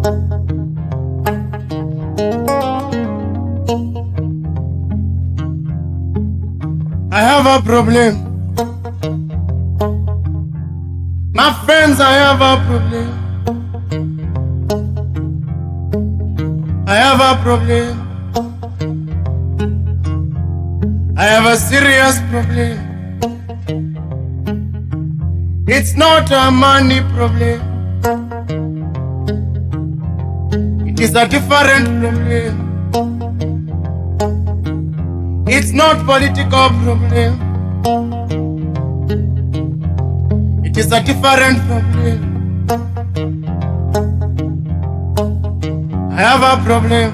I have a problem. My friends, I have a problem. I have a problem. I have a serious problem. It's not a money problem. It is a different problem. It's not political problem. It is a different problem. I have a problem.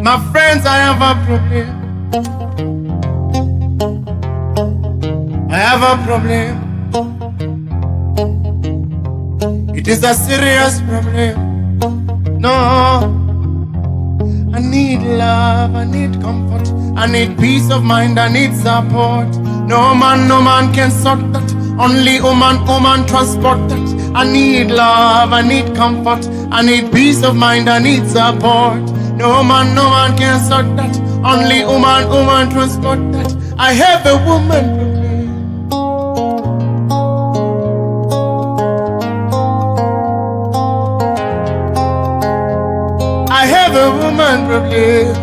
My friends, I have a problem. I have a problem. It is a serious problem. No. I need love, I need comfort, I need peace of mind, I need support. No man can sort that. Only woman transport that. I need love, I need comfort, I need peace of mind, I need support. No man can sort that. Only woman transport that. I have a woman problem. I have a woman problem.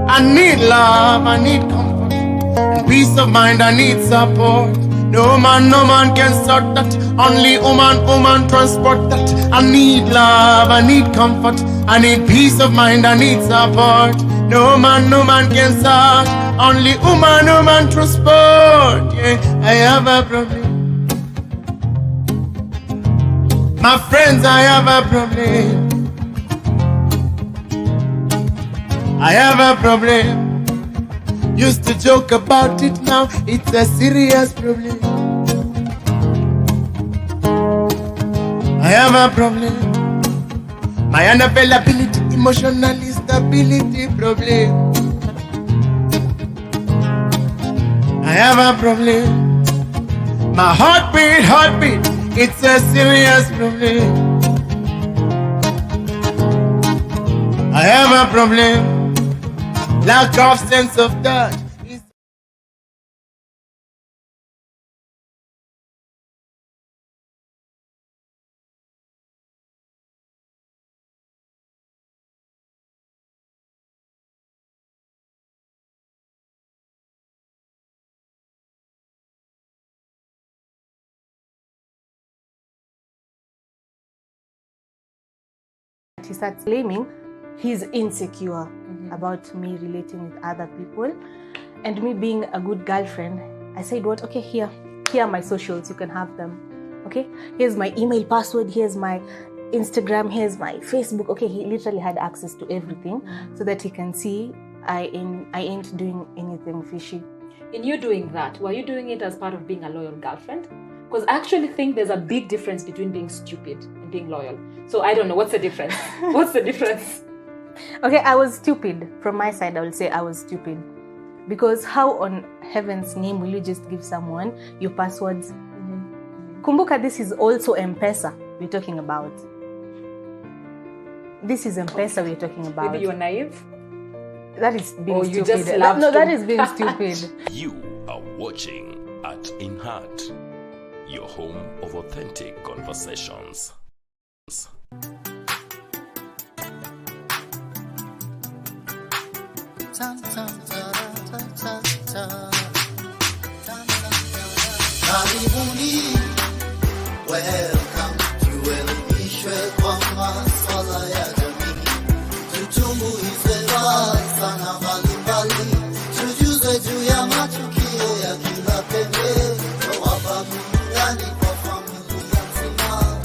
I need love, I need comfort, and peace of mind, I need support. No man can sort that. Only woman transport that. I need love, I need comfort, I need peace of mind, I need support. No man can sort. Only woman transport. Yeah, I have a problem. My friends, I have a problem. I have a problem. Used to joke about it, now it's a serious problem. I have a problem. My unavailability, emotional instability problem. I have a problem. My heartbeat, it's a serious problem. I have a problem. Lack of sense of touch. He starts claiming he's insecure about me relating with other people, and me being a good girlfriend, I said, what? Okay, here are my socials, you can have them. Okay, here's my email password, here's my Instagram, here's my Facebook. Okay, he literally had access to everything so that he can see I ain't doing anything fishy. In you doing that, were you doing it as part of being a loyal girlfriend? Because I actually think there's a big difference between being stupid and being loyal. So I don't know, what's the difference? What's the difference? Okay, I was stupid. From my side, I will say I was stupid. Because how on heaven's name will you just give someone your passwords? Kumbuka, this is also M-Pesa we're talking about. This is M-Pesa we're talking about. Maybe you're naive? That is being stupid. You just love no, that is being stupid. You are watching TheArtsinHeart, your home of authentic conversations. Karibuni, welcome tuelimishwe kwa masuala ya jamii, tutumbuize sana mbalimbali, tujuze juu ya matukio ya kila pembe, wapa burudani kwa familia nzima.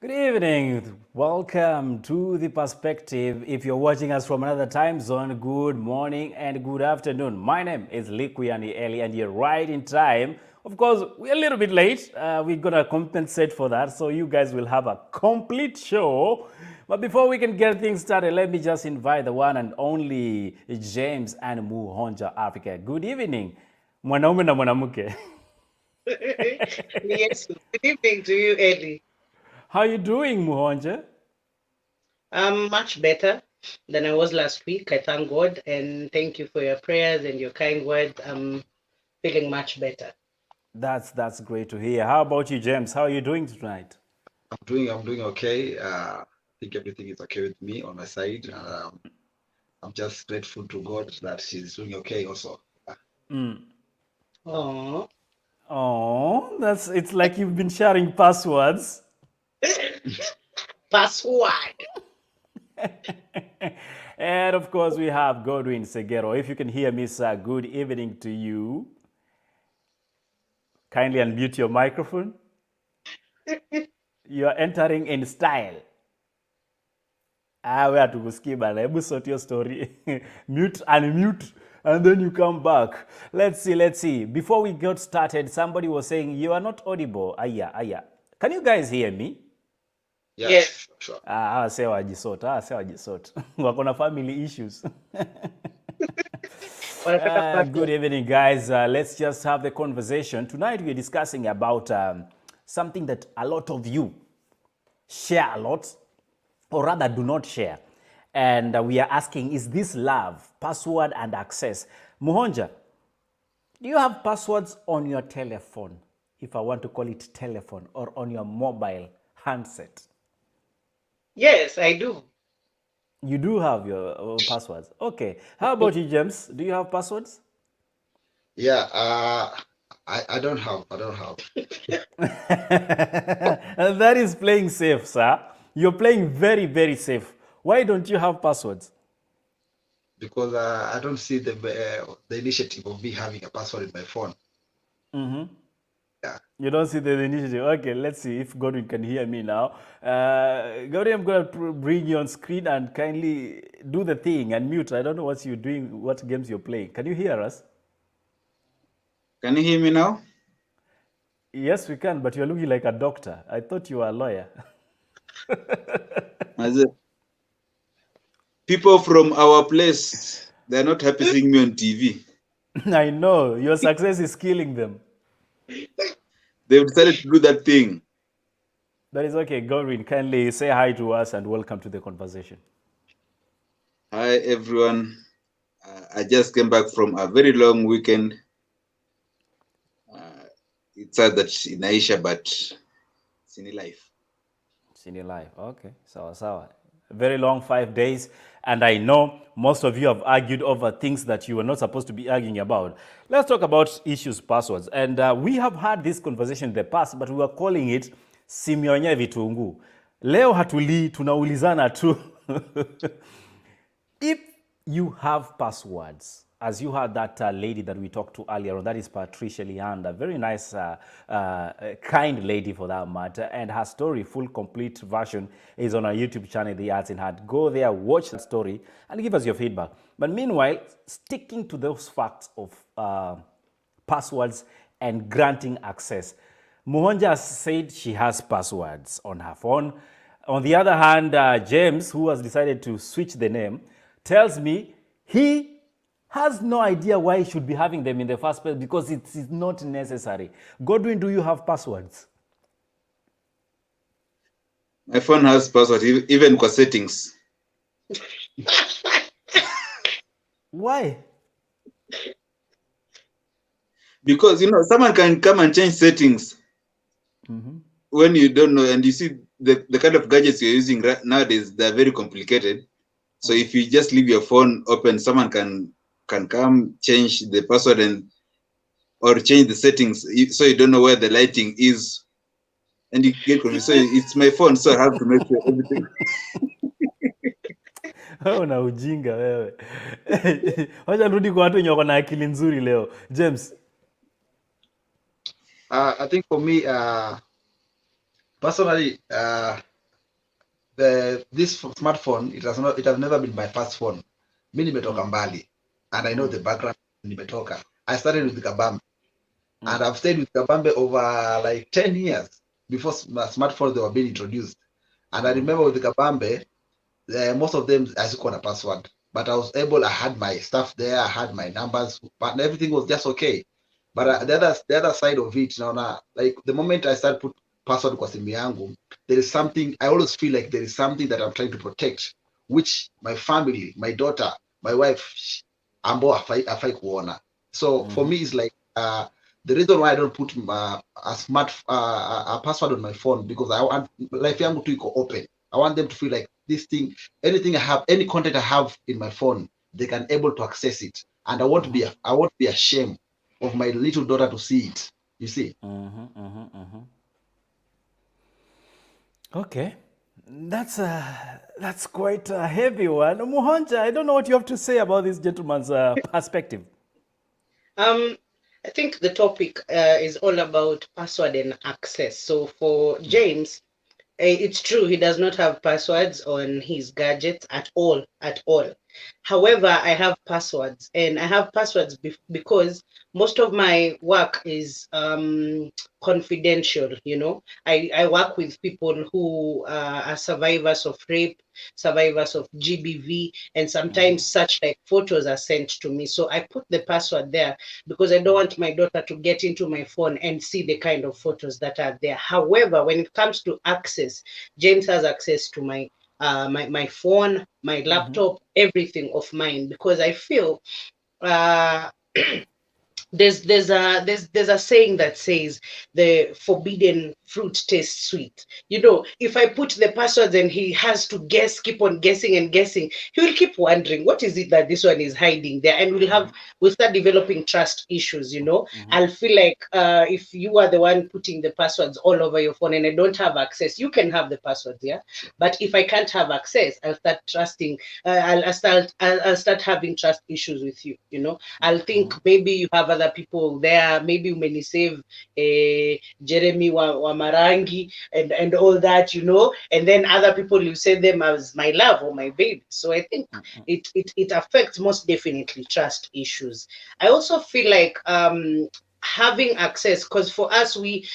Good evening. Welcome to The Perspective. If you're watching us from another time zone, good morning and good afternoon. My name is Likuyani Eli and you're right in time. Of course, we're a little bit late. We're going to compensate for that, so you guys will have a complete show. But before we can get things started, let me just invite the one and only James and Muhonja Africa. Good evening, mwanaume na mwanamke. Yes, good evening to you, Eddie. How you doing, Muhonja? I'm much better than I was last week. I thank God and thank you for your prayers and your kind words. I'm feeling much better. That's great to hear. How about you, James? How are you doing tonight? I'm doing okay. I think everything is okay with me on my side. I'm just grateful to God that she's doing okay also. Oh, Oh, it's like you've been sharing passwords. password. And of course, we have Godwin Segero. If you can hear me, sir, good evening to you. Kindly unmute your microphone. You are entering in style. We have to skip and hebu sort your story. Mute, unmute, and then you come back. Let's see. Before we got started, somebody was saying you are not audible. Aya. Can you guys hear me? Yes. Sure. Say wajisort. Wako na family issues. Good evening, guys. Let's just have the conversation. Tonight we're discussing about something that a lot of you share a lot, or rather do not share. And we are asking, is this love, password and access? Muhonja, do you have passwords on your telephone, if I want to call it telephone, or on your mobile handset? Yes, I do. You do have your passwords. Okay. How about you, James? Do you have passwords? Yeah. I don't have. And that is playing safe, sir. You're playing very, very safe. Why don't you have passwords? Because I don't see the initiative of me having a password in my phone. Yeah. You don't see the initiative. Okay, let's see if Godwin can hear me now. Godwin, I'm going to bring you on screen and kindly do the thing and mute. I don't know what you're doing, what games you're playing. Can you hear us? Can you hear me now? Yes, we can, but you're looking like a doctor. I thought you were a lawyer. People from our place, they're not happy seeing me on TV. I know. Your success is killing them. They've decided to do that thing. That is okay. Godwin, kindly say hi to us and welcome to the conversation. Hi, everyone. I just came back from a very long weekend. It's sad that in Aisha, but it's in life. It's in life. Okay. Sawa. Very long 5 days. And I know most of you have argued over things that you were not supposed to be arguing about. Let's talk about issues, passwords. And we have had this conversation in the past, but we were calling it Simionya Vitungu. Leo hatuli tunaulizana tu. If you have passwords, as you heard that lady that we talked to earlier on, that is Patricia Leander, very nice, kind lady for that matter, and her story, full complete version, is on our YouTube channel, TheArtsinHeart. Go there, watch the story, and give us your feedback. But meanwhile, sticking to those facts of passwords and granting access, Muhonja said she has passwords on her phone. On the other hand, James, who has decided to switch the name, tells me he has no idea why he should be having them in the first place because it is not necessary. Godwin, do you have passwords? My phone has password, even for settings. Why? Because, someone can come and change settings when you don't know. And you see, the kind of gadgets you're using nowadays, they're very complicated. So if you just leave your phone open, someone can come change the password or change the settings so you don't know where the lighting is. And you get confused. So it's my phone, so I have to make sure everything. Una ujinga wewe. Wacha nirudi kwa watu wenye wako na akili nzuri leo. James. I think for me, personally, this smartphone, it has never been my first phone. Mi nimetoka mbali, and I know the background nimetoka. I started with Kabambe, and I've stayed with Kabambe over like 10 years before smartphones they were being introduced. And I remember with Kabambe, most of them I took on a password, but I I had my stuff there, I had my numbers, but everything was just okay. But the other side of it now, like the moment I start put password kwa simu yangu, there is something I always feel like there is something that I'm trying to protect, which my family, my daughter, my wife, ambao afai kuona. So for me, it's like the reason why I don't put a password on my phone, because I want life yangu tu iko open. I want them to feel like this thing, anything I have, any content I have in my phone, they can able to access it, and I won't be ashamed of my little daughter to see it. You see? Okay, that's quite a heavy one. Muhonja, I don't know what you have to say about this gentleman's perspective. I think the topic is all about password and access. So for James, it's true he does not have passwords on his gadgets at all, at all. However, I have passwords, and I have passwords because most of my work is confidential. You know, I work with people who are survivors of rape, survivors of GBV, and sometimes such like photos are sent to me. So I put the password there because I don't want my daughter to get into my phone and see the kind of photos that are there. However, when it comes to access, James has access to my my phone, my laptop, everything of mine, because I feel there's a saying that says the forbidden fruit tastes sweet. You know, if I put the passwords and he has to keep on guessing and guessing, he will keep wondering what is it that this one is hiding there, and we'll start developing trust issues. You know, I'll feel like if you are the one putting the passwords all over your phone and I don't have access, you can have the passwords, yeah, but if I can't have access, I'll start trusting. I'll start having trust issues with you. You know, I'll think maybe you have other people there, maybe umenisave Jeremy wa Marangi and all that, you know, and then other people you say them as my love or my baby. So I think it affects most definitely trust issues. I also feel like having access, because for us we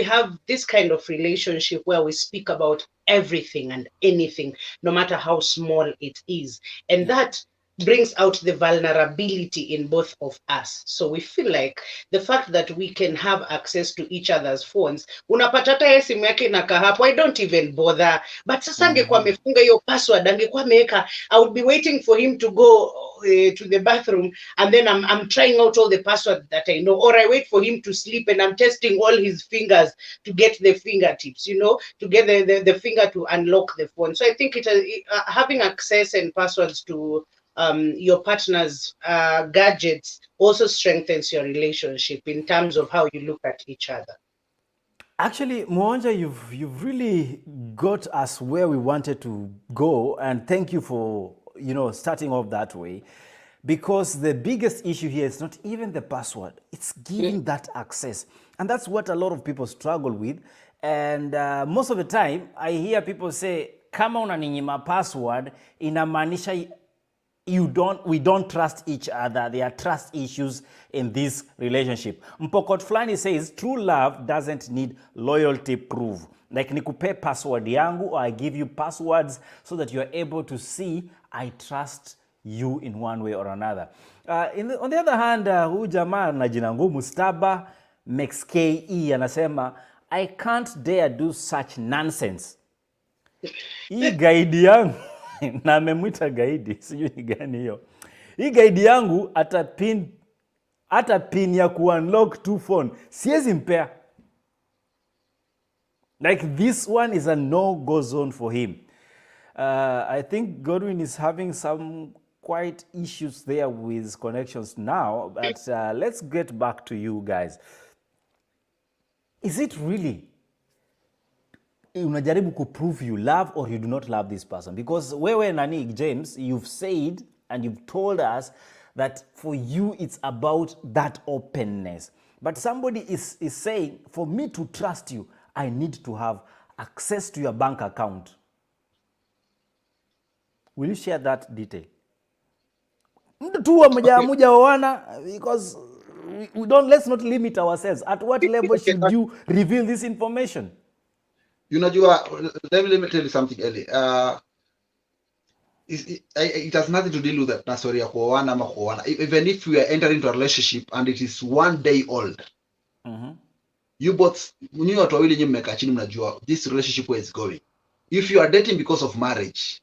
have this kind of relationship where we speak about everything and anything, no matter how small it is, and that brings out the vulnerability in both of us. So we feel like the fact that we can have access to each other's phones, unapata hata yeye simu yake inakaa hapo, I don't even bother. But sasa angekuwa amefunga hiyo password, angekuwa ameweka, I would be waiting for him to go to the bathroom, and then I'm trying out all the passwords that I know, or I wait for him to sleep and I'm testing all his fingers to get the fingertips, you know, to get the finger to unlock the phone. So I think having access and passwords to your partner's gadgets also strengthens your relationship in terms of how you look at each other. Actually, Mwanja, you've really got us where we wanted to go, and thank you for starting off that way, because the biggest issue here is not even the password; it's giving that access, and that's what a lot of people struggle with. And most of the time, I hear people say, "Kama unaninyima password, inamaanisha we don't trust each other. There are trust issues in this relationship." Mpokot Flani says, true love doesn't need loyalty proof. Like nikupe password yangu, or I give you passwords so that you're able to see I trust you in one way or another. On the other hand, huyu jamaa na jina ngumu Staba MXKE anasema, I can't dare do such nonsense. Hii guide yangu na amemwita gaidi, sijui ni gani hiyo. Hii guide yangu hata pin ya ku-unlock two phone siwezi mpea. Like this one is a no-go zone for him. I think Godwin is having some quite issues there with his connections now, but let's get back to you guys. Is it really unajaribu ku prove you love or you do not love this person? Because wewe nani James, you've said and you've told us that for you it's about that openness. But somebody is saying, for me to trust you, I need to have access to your bank account. Will you share that detail? Because let's not limit ourselves. At what level should you reveal this information? Let me tell you something, Ellie. It has nothing to do with that story ya kuoana ama kuoana. Even if we are entering into a relationship and it is 1 day old, you both, watu wawili nyinyi mmekaa chini mnajua this relationship where is going. If you are dating because of marriage,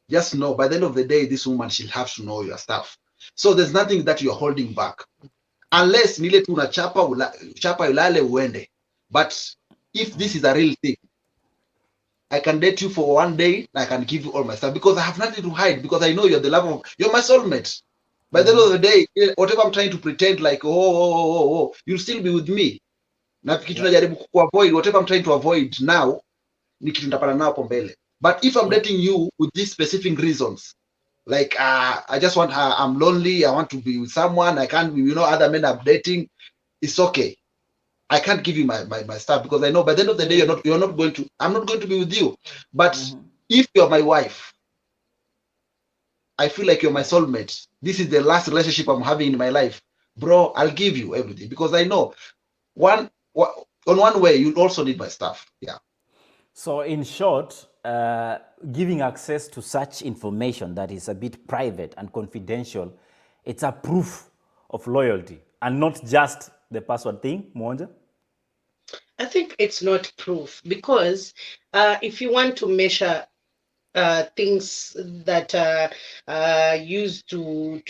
just know by the end of the day this woman she'll have to know your stuff. So there's nothing that you're holding back. Unless nile tu chapa ulale uende. But if this is a real thing, I can date you for 1 day and I can give you all my stuff because I have nothing to hide, because I know you're the love of, you're my soulmate. By the end of the day, whatever I'm trying to pretend like, you'll still be with me. Na kitu najaribu kuavoid, whatever I'm trying to avoid now, ni kitu nitapata nao hapo mbele. But if I'm dating you with these specific reasons, like I just want, I'm lonely, I want to be with someone, I can't, other men I'm dating, it's okay. I can't give you my stuff because I know by the end of the day I'm not going to be with you. But if you're my wife, I feel like you're my soulmate. This is the last relationship I'm having in my life, bro. I'll give you everything because I know on one way you also need my stuff. Yeah. So in short, giving access to such information that is a bit private and confidential, it's a proof of loyalty and not just the password thing, Mwanja? I think it's not proof because if you want to measure things that are used to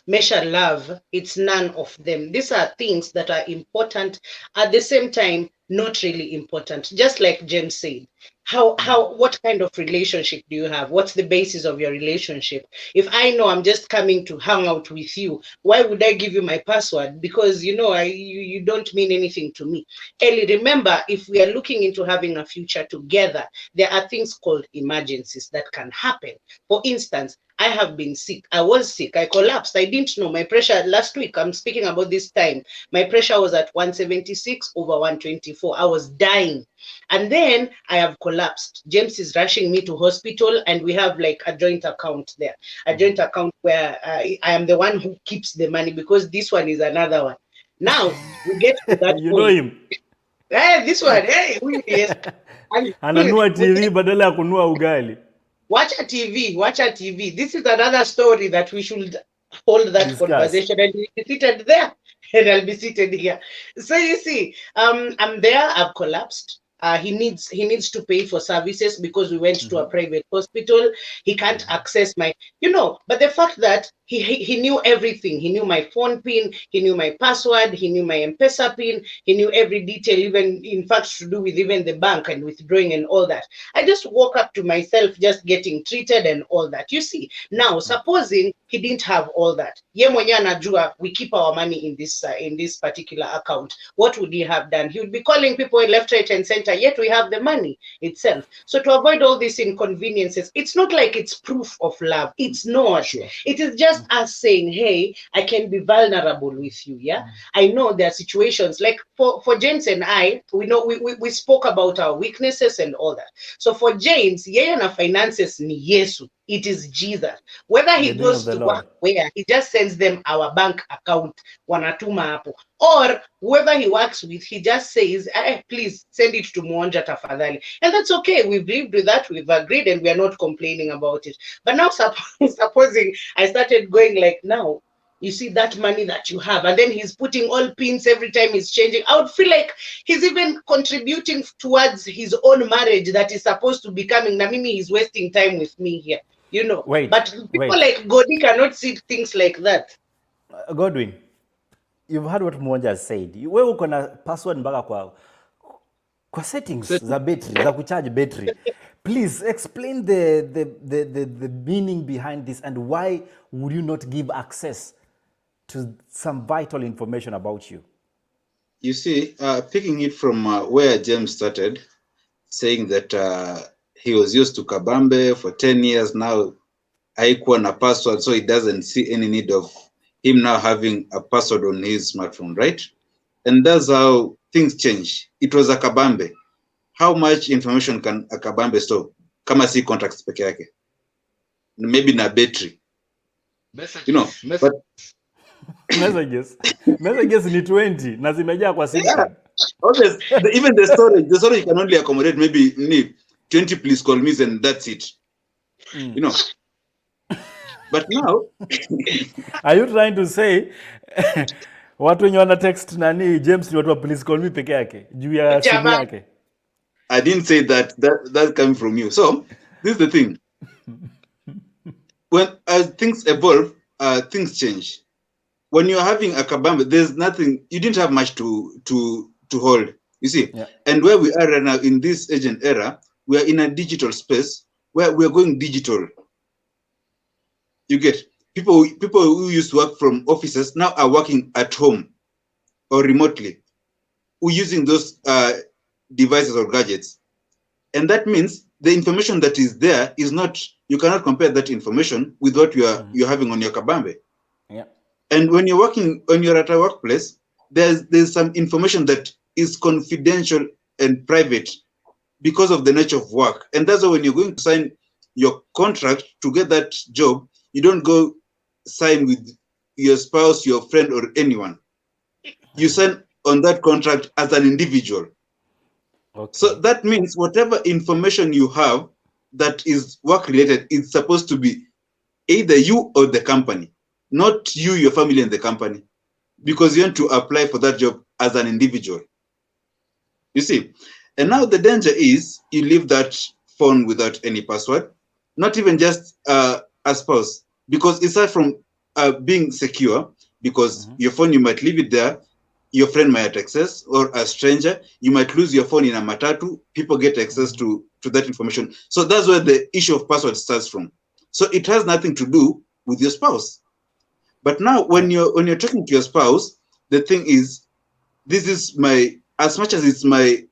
measure love, it's none of them. These are things that are important at the same time, not really important. Just like James said, what kind of relationship do you have? What's the basis of your relationship? If I know I'm just coming to hang out with you, why would I give you my password? Because you don't mean anything to me. Ellie, remember, if we are looking into having a future together, there are things called emergencies that can happen. For instance, I have been sick. I was sick. I collapsed. I didn't know my pressure last week. I'm speaking about this time. My pressure was at 176/124. I was dying. And then I have collapsed. James is rushing me to hospital and we have like a joint account there. A joint account where I am the one who keeps the money because this one is another one. Now, we get to that You point. know him. Hey, this one. Hey, yes. Ananua TV badala ya kununua ugali. Watch a TV. This is another story that we should hold that conversation, and we'll be seated there and I'll be seated here. So you see, I'm there, I've collapsed. He needs to pay for services because we went to a private hospital. He can't access my, but the fact that he knew everything. He knew my phone pin, he knew my password, he knew my M-Pesa pin, he knew every detail, even in fact to do with even the bank and withdrawing and all that. I just woke up to myself just getting treated and all that. You see, now supposing he didn't have all that. Ye mwenye anajua we keep our money in this particular account. What would he have done? He would be calling people left, right, and center, yet we have the money itself. So to avoid all these inconveniences, it's not like it's proof of love. It's not. Sure. It is just us saying, hey, I can be vulnerable with you. Yeah. I know there are situations like for James and I, we know we spoke about our weaknesses and all that. So for James, yeye na finances ni Yesu. It is Jesus. Whether he goes to work where, he just sends them our bank account, wanatuma hapo. Or whoever he works with, he just says, please send it to Mwanja tafadhali. And that's okay. We've lived with that. We've agreed and we are not complaining about it. But now supposing I started going like, now, you see that money that you have, and then he's putting all pins every time he's changing. I would feel like he's even contributing towards his own marriage that is supposed to be coming. Na mimi, he's wasting time with me here. But people like Godi cannot see things like that. Godwin, you've heard what Mwanja has said. Wewe uko na password mpaka kwa settings za battery, za kucharge battery. Please explain the meaning behind this and why would you not give access to some vital information about you? You see, picking it from where James started, saying that he was used to Kabambe for 10 years now, haikuwa na password, so he doesn't see any need of him now having a password on his smartphone, right? And that's how things change. It was a Kabambe. How much information can a Kabambe store? Kama si contacts peke yake. maybe na battery. Messages, You know, but messages ni 20 na zimejaa kwa sim card. even the storage can only accommodate maybe 20 please call me and that's it. You know. But now are you trying to say watu wenye wana text nani James ni watu wa please call me peke yake juu ya simu yake? I didn't say that came from you. So this is the thing. When as things evolve, things change. When you're having a kabambe, there's nothing, you didn't have much to hold. You see, and where we are right now in this agent era, we are in a digital space where we are going digital. You get people who used to work from offices now are working at home or remotely, who using those devices or gadgets, and that means the information that is there is not. You cannot compare that information with what you're having on your kabambe. Yeah. And when you're at a workplace, there's some information that is confidential and private because of the nature of work. And that's why when you're going to sign your contract to get that job, you don't go sign with your spouse, your friend, or anyone. You sign on that contract as an individual. Okay. So that means whatever information you have that is work related, it's supposed to be either you or the company, not you, your family, and the company, because you want to apply for that job as an individual. You see, and now the danger is you leave that phone without any password, not even just a spouse, because aside from being secure, because your phone, you might leave it there, your friend might access, or a stranger, you might lose your phone in a matatu, people get access to that information. So that's where the issue of password starts from. So it has nothing to do with your spouse. But now when you're talking to your spouse, the thing is, this is as much as it's my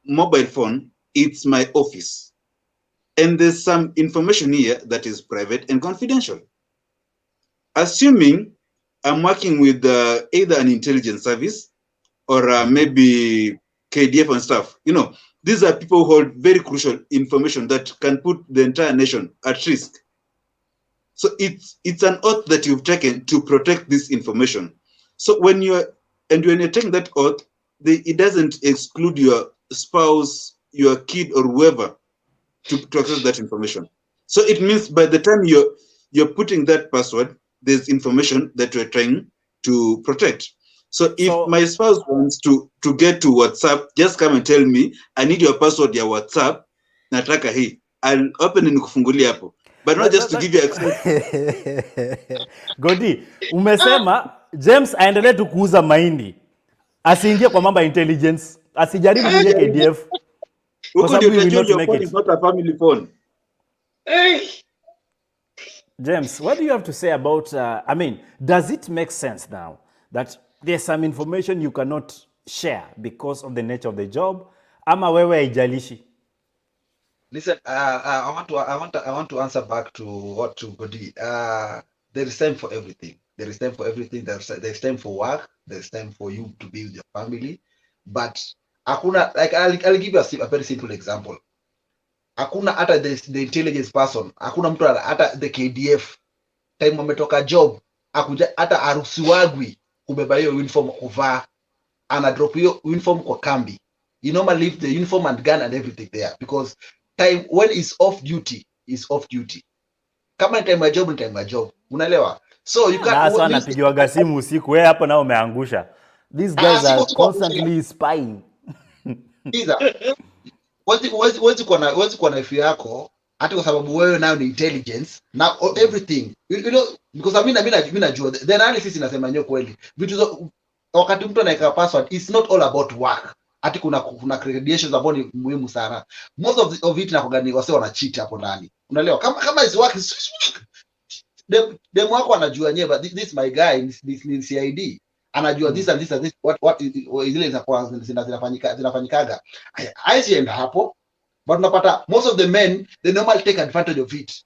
mobile phone, it's my office. And there's some information here that is private and confidential. Assuming I'm working with either an intelligence service or maybe KDF and stuff, you know, these are people who hold very crucial information that can put the entire nation at risk. So it's an oath that you've taken to protect this information. So when you're taking that oath, it doesn't exclude your spouse, your kid, or whoever to access that information. So it means by the time you're putting that password, there's information that you're trying to protect. So if my spouse wants to get to WhatsApp, just come and tell me, I need your password ya WhatsApp, nataka hii. I'll open and nikufungulia hapo. But not just to give you access. Godi, umesema James aendelee tu kuuza mahindi. Asiingie kwa mambo ya intelligence. Asijaribu kuingia KDF. Huko ndio tunajua your phone is not a family phone. James, what do you have to say about, I mean, does it make sense now that there's some information you cannot share because of the nature of the job? Ama wewe haijalishi? Listen, I want to answer back to what to Godi. There is time for everything. There is time for everything. There's time for work. There's time for you to be with your family. But hakuna, like I'll give you a very simple example. Hakuna hata the intelligence person, hakuna mtu hata the KDF time wametoka job, hata aruhusiwagwi kubeba hiyo uniform kuvaa, ana drop hiyo uniform kwa kambi. You normally leave the uniform and gun and everything there because time when is off duty is off duty. Kama ni time ya job ni time ya job. Unaelewa? So you can't. Sasa anapigiwa simu usiku, wewe hapo nao umeangusha. These guys are constantly spying. Wezi kwa na ifi yako hata kwa sababu wewe nayo ni intelligence na everything you know, because mimi najua the analysis inasema nyo kweli vitu wakati mtu anaweka password, it's not all about work. Hata kuna credentials ambazo ni muhimu sana. Most of it nakogani wase wana cheat hapo ndani, unaelewa? Kama is work dem wako anajua nyewe, but this my guy, this CID anajua this and this what zile zinafanyikaga aizienda hapo, but unapata most of the men they normally take advantage of it.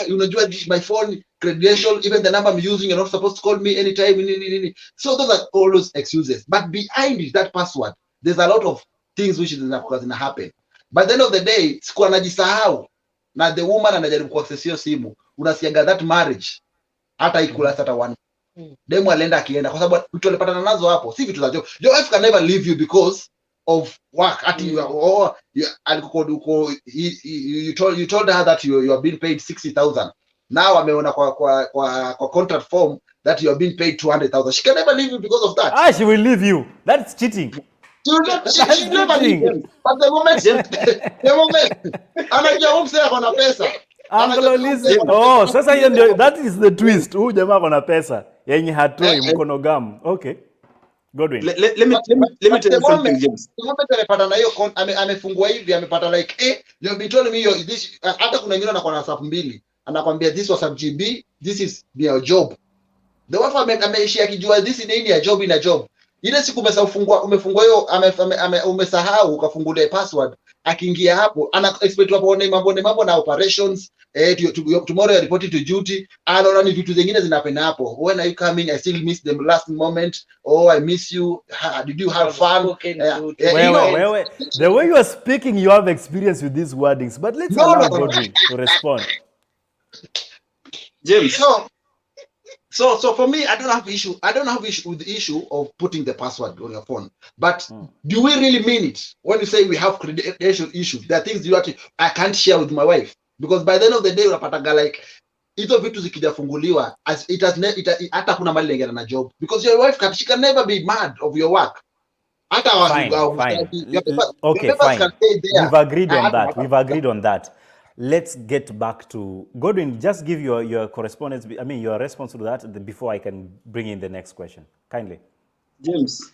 Unajua my phone credential, even the number I'm using, you're not supposed to call me anytime. So those are all those excuses, but behind it, that password, there's a lot of things which is gonna happen. By the end of the day, siku anajisahau na the woman anajaribu kuaccess hiyo simu, unasiaga that marriage hata ikulast hata one. Demu alienda akienda kwa sababu vitu alipatana nazo hapo si vitu za job. Your wife can never leave you because of work. Ati you told her that you are being paid 60,000. Now ameona kwa contract form that you are being paid 200,000. She can never leave you because of that. She will leave you. That's cheating. She never leave you. But the moment anajua umse akona pesa. Oh, sasa hiyo ndio, that is the twist. Huyu jamaa akona pesa yenye hatoi mkono gamu. Okay. Godwin. Let me tell you something, James. Amepata na hiyo amefungua hivi, amepata like you have been telling me this, hata kuna wengine anakuwa na safu mbili. Anakwambia this was a GB, this is your job. The wife ameishi akijua this is nini ya job, ina job. Ile siku umefungua hiyo umesahau ukafungulia password, akiingia hapo ana expect waone mambo na operations, tomorrow you report to duty, anaona ni vitu zingine zinapenda hapo. When are you coming? I still miss the last moment. Oh, I miss you. Did you have fun? The way you are speaking, you have experience with these wordings, but let's allow Godwin to respond. James. So for me, I don't have issue with the issue of putting the password on your phone. But do we really mean it when you say we have credential issues? There are things I can't share with my wife, because by the end of the day unapataga like hizo vitu zikijafunguliwa as hata kuna mali lingine na job, because your wife she can never be mad of your work. Fine. Okay, fine. We've agreed on that. Let's get back to Godwin. Just give your correspondence. I mean, your response to that before I can bring in the next question. Kindly. James,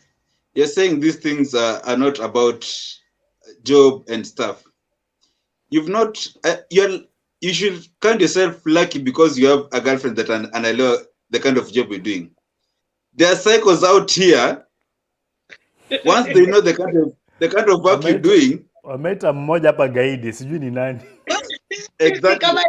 you're saying these things are not about job and stuff. You've not. You should count yourself lucky because you have a girlfriend that and I know the kind of job you're doing. There are cycles out here. Once they know the kind of work you're doing. Wameta mmoja hapa gaidi, sijui ni nani. Exactly.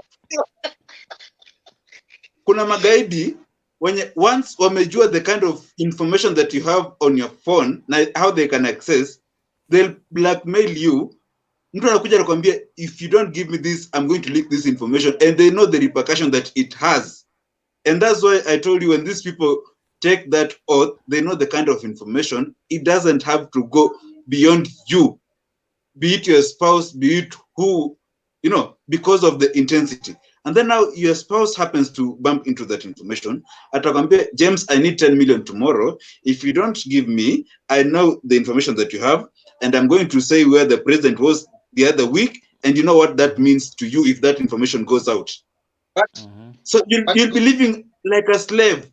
Kuna magaidi when once wamejua the kind of information that you have on your phone na how they can access, they'll blackmail you. Mtu anakuja anakuambia, if you don't give me this, I'm going to leak this information, and they know the repercussion that it has. And that's why I told you, when these people take that oath, they know the kind of information. It doesn't have to go beyond you, be it your spouse, be it who, because of the intensity. And then now your spouse happens to bump into that information. Atakwambia, James, I need 10 million tomorrow. If you don't give me, I know the information that you have, and I'm going to say where the president was the other week, and you know what that means to you if that information goes out. So you'll be living like a slave,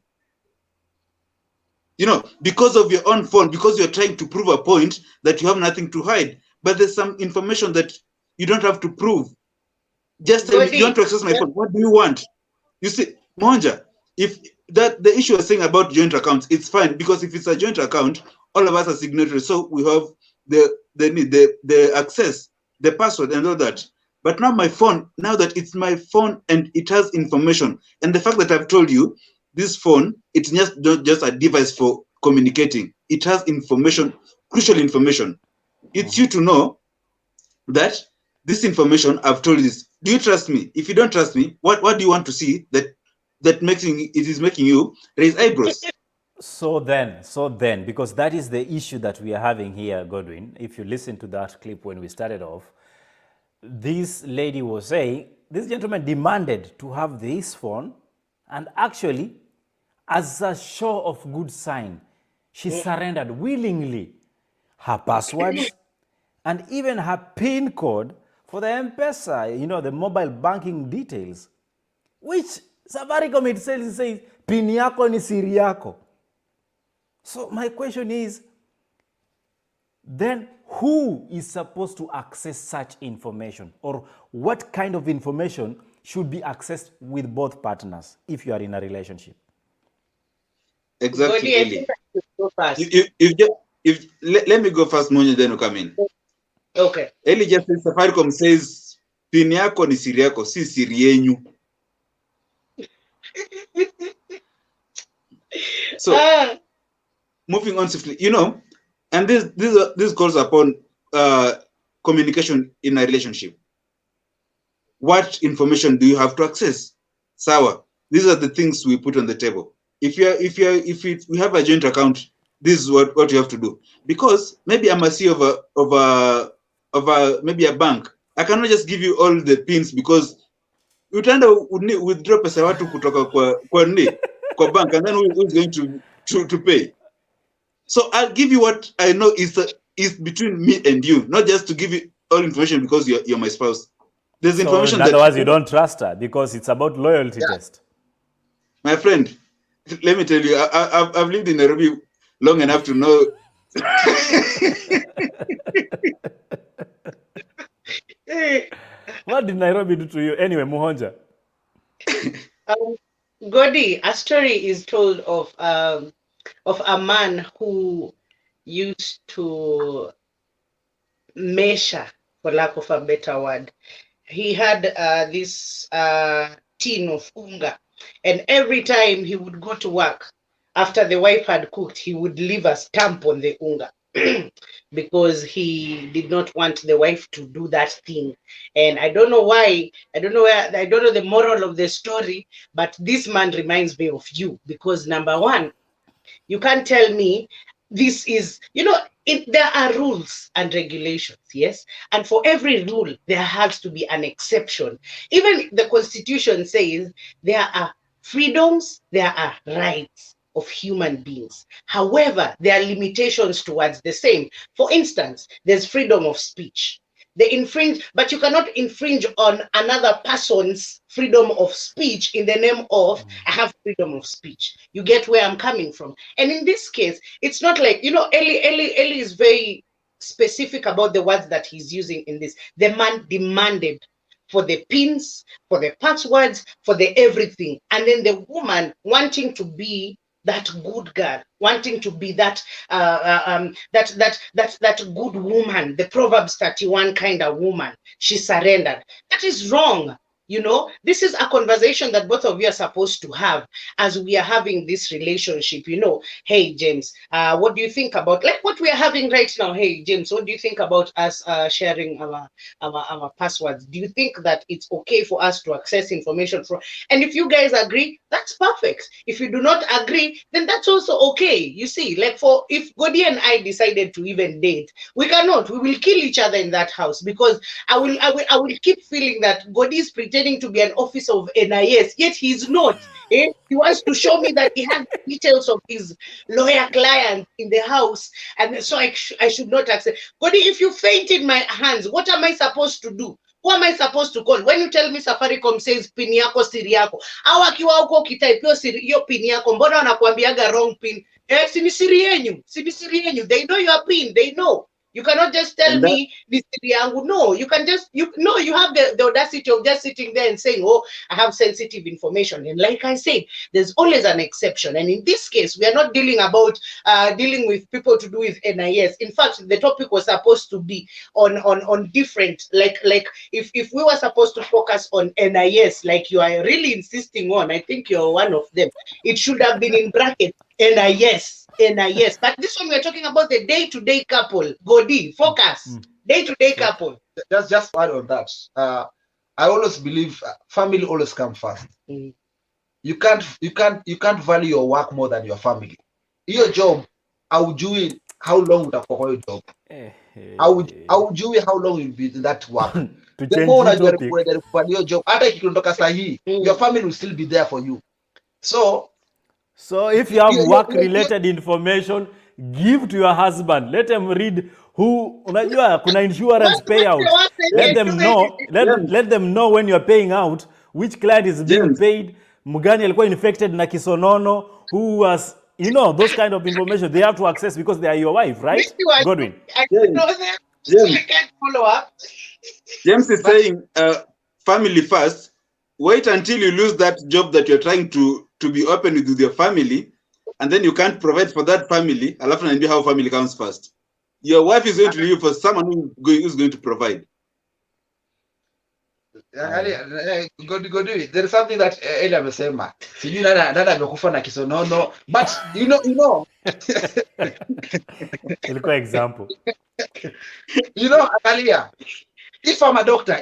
because of your own phone, because you're trying to prove a point that you have nothing to hide. But there's some information that you don't have to prove. Just tell me, you want to access my phone. What do you want? You see, Monja, if that the issue was saying about joint accounts, it's fine, because if it's a joint account, all of us are signatories, so we have the access, the password, and all that. But now my phone, now that it's my phone and it has information, and the fact that I've told you, this phone, it's not just a device for communicating. It has information, crucial information. It's you to know that this information, I've told you this. Do you trust me? If you don't trust me, what do you want to see that is making you raise eyebrows? So then, because that is the issue that we are having here, Godwin. If you listen to that clip when we started off, this lady was saying, this gentleman demanded to have this phone, and actually, as a show of good sign, she surrendered willingly her passwords and even her PIN code for the M-Pesa, the mobile banking details, which Safaricom itself says, PIN yako ni siri yako. So my question is, then who is supposed to access such information? Or what kind of information should be accessed with both partners if you are in a relationship? Exactly. Let me go first, Monye, then you come in. Okay. Eli just says, Safaricom says, PIN yako ni siri yako, si siri yenyu. So, moving on swiftly, and this calls upon communication in a relationship. what information do you have to access? Sawa. These are the things we put on the table. If we have a joint account, this is what you have to do. Because maybe I'm a CEO of a maybe a bank. I cannot just give you all the pins because utaenda withdraw pesa watu kutoka kwa bank, and then who's going to pay? So I'll give you what I know is between me and you, not just to give you all information because you're my spouse. There's information in other words, you don't trust her because it's about loyalty test. My friend, let me tell you, I've lived in Nairobi long enough to know. What did Nairobi do to you? Anyway, Muhonja. Godi, a story is told of a man who used to measure, for lack of a better word. He had this tin of unga, and every time he would go to work, after the wife had cooked, he would leave a stamp on the unga because he did not want the wife to do that thing. And I don't know why, I don't know the moral of the story, but this man reminds me of you because number one, you can't tell me this is, there are rules and regulations, yes? And for every rule, there has to be an exception. Even the Constitution says there are freedoms, there are rights of human beings. However, there are limitations towards the same. For instance, there's freedom of speech. They infringe, but you cannot infringe on another person's freedom of speech in the name of, I have freedom of speech. You get where I'm coming from. And in this case, it's not like, Eli is very specific about the words that he's using in this. The man demanded for the pins, for the passwords, for the everything. And then the woman wanting to be that good girl, wanting to be that good woman, the Proverbs 31 kind of woman, she surrendered. That is wrong. This is a conversation that both of you are supposed to have as we are having this relationship. Hey, James, what do you think about like what we are having right now? Hey, James, what do you think about us sharing our passwords? Do you think that it's okay for us to access information from? And if you guys agree, that's perfect. If you do not agree, then that's also okay. You see, like if Godi and I decided to even date, we cannot. We will kill each other in that house because I will keep feeling that Godi is pretending to be an officer of NIS, yet he's not. He wants to show me that he has details of his lawyer client in the house, and so I should not accept. Godi, if you faint in my hands, what am I supposed to do? Who am I supposed to call? When you tell me Safaricom says pin yako siri yako, au akiwa huko kitaipio siri hiyo pin yako, mbona wanakuambiaga wrong pin? Si siri yenyu. They know your pin, they know. You cannot just tell me this triangle. No, you can just you have the audacity of just sitting there and saying, oh, I have sensitive information. And like I said, there's always an exception. And in this case, we are not dealing with people to do with NIS. In fact, the topic was supposed to be on different, like if we were supposed to focus on NIS, like you are really insisting on, I think you're one of them. It should have been in bracket NIS. But this one we're talking about the day-to-day couple. Godi, focus. Day-to-day couple. Just add on that. I always believe family always come first. You can't value your work more than your family. Your job, haujui how long utakuwa kwa hiyo job. Haujui how long you'll be in that work. The more unajaribu kufanya hiyo job, hata ikiondoka sahihi, your family will still be there for you. So if you have work-related information, give to your husband. Let them read who, unajua, kuna insurance payout. Let them know. Let them know when you are paying out, which client is being paid, mgani alikuwa infected na kisonono, who was, those kind of information they have to access because they are your wife, right? Godwin. I don't know them, so I can't follow up. James is saying, family first. Wait until you lose that job that you're trying to be open with your family, and then you can't provide for that family. Alafu na how family comes first. Your wife is going to leave for someone who's going to provide. There is something that Eli amesema. Sijui nani amekufa na kisonono, but you know. Ilikuwa example. Angalia. if I'm a doctor,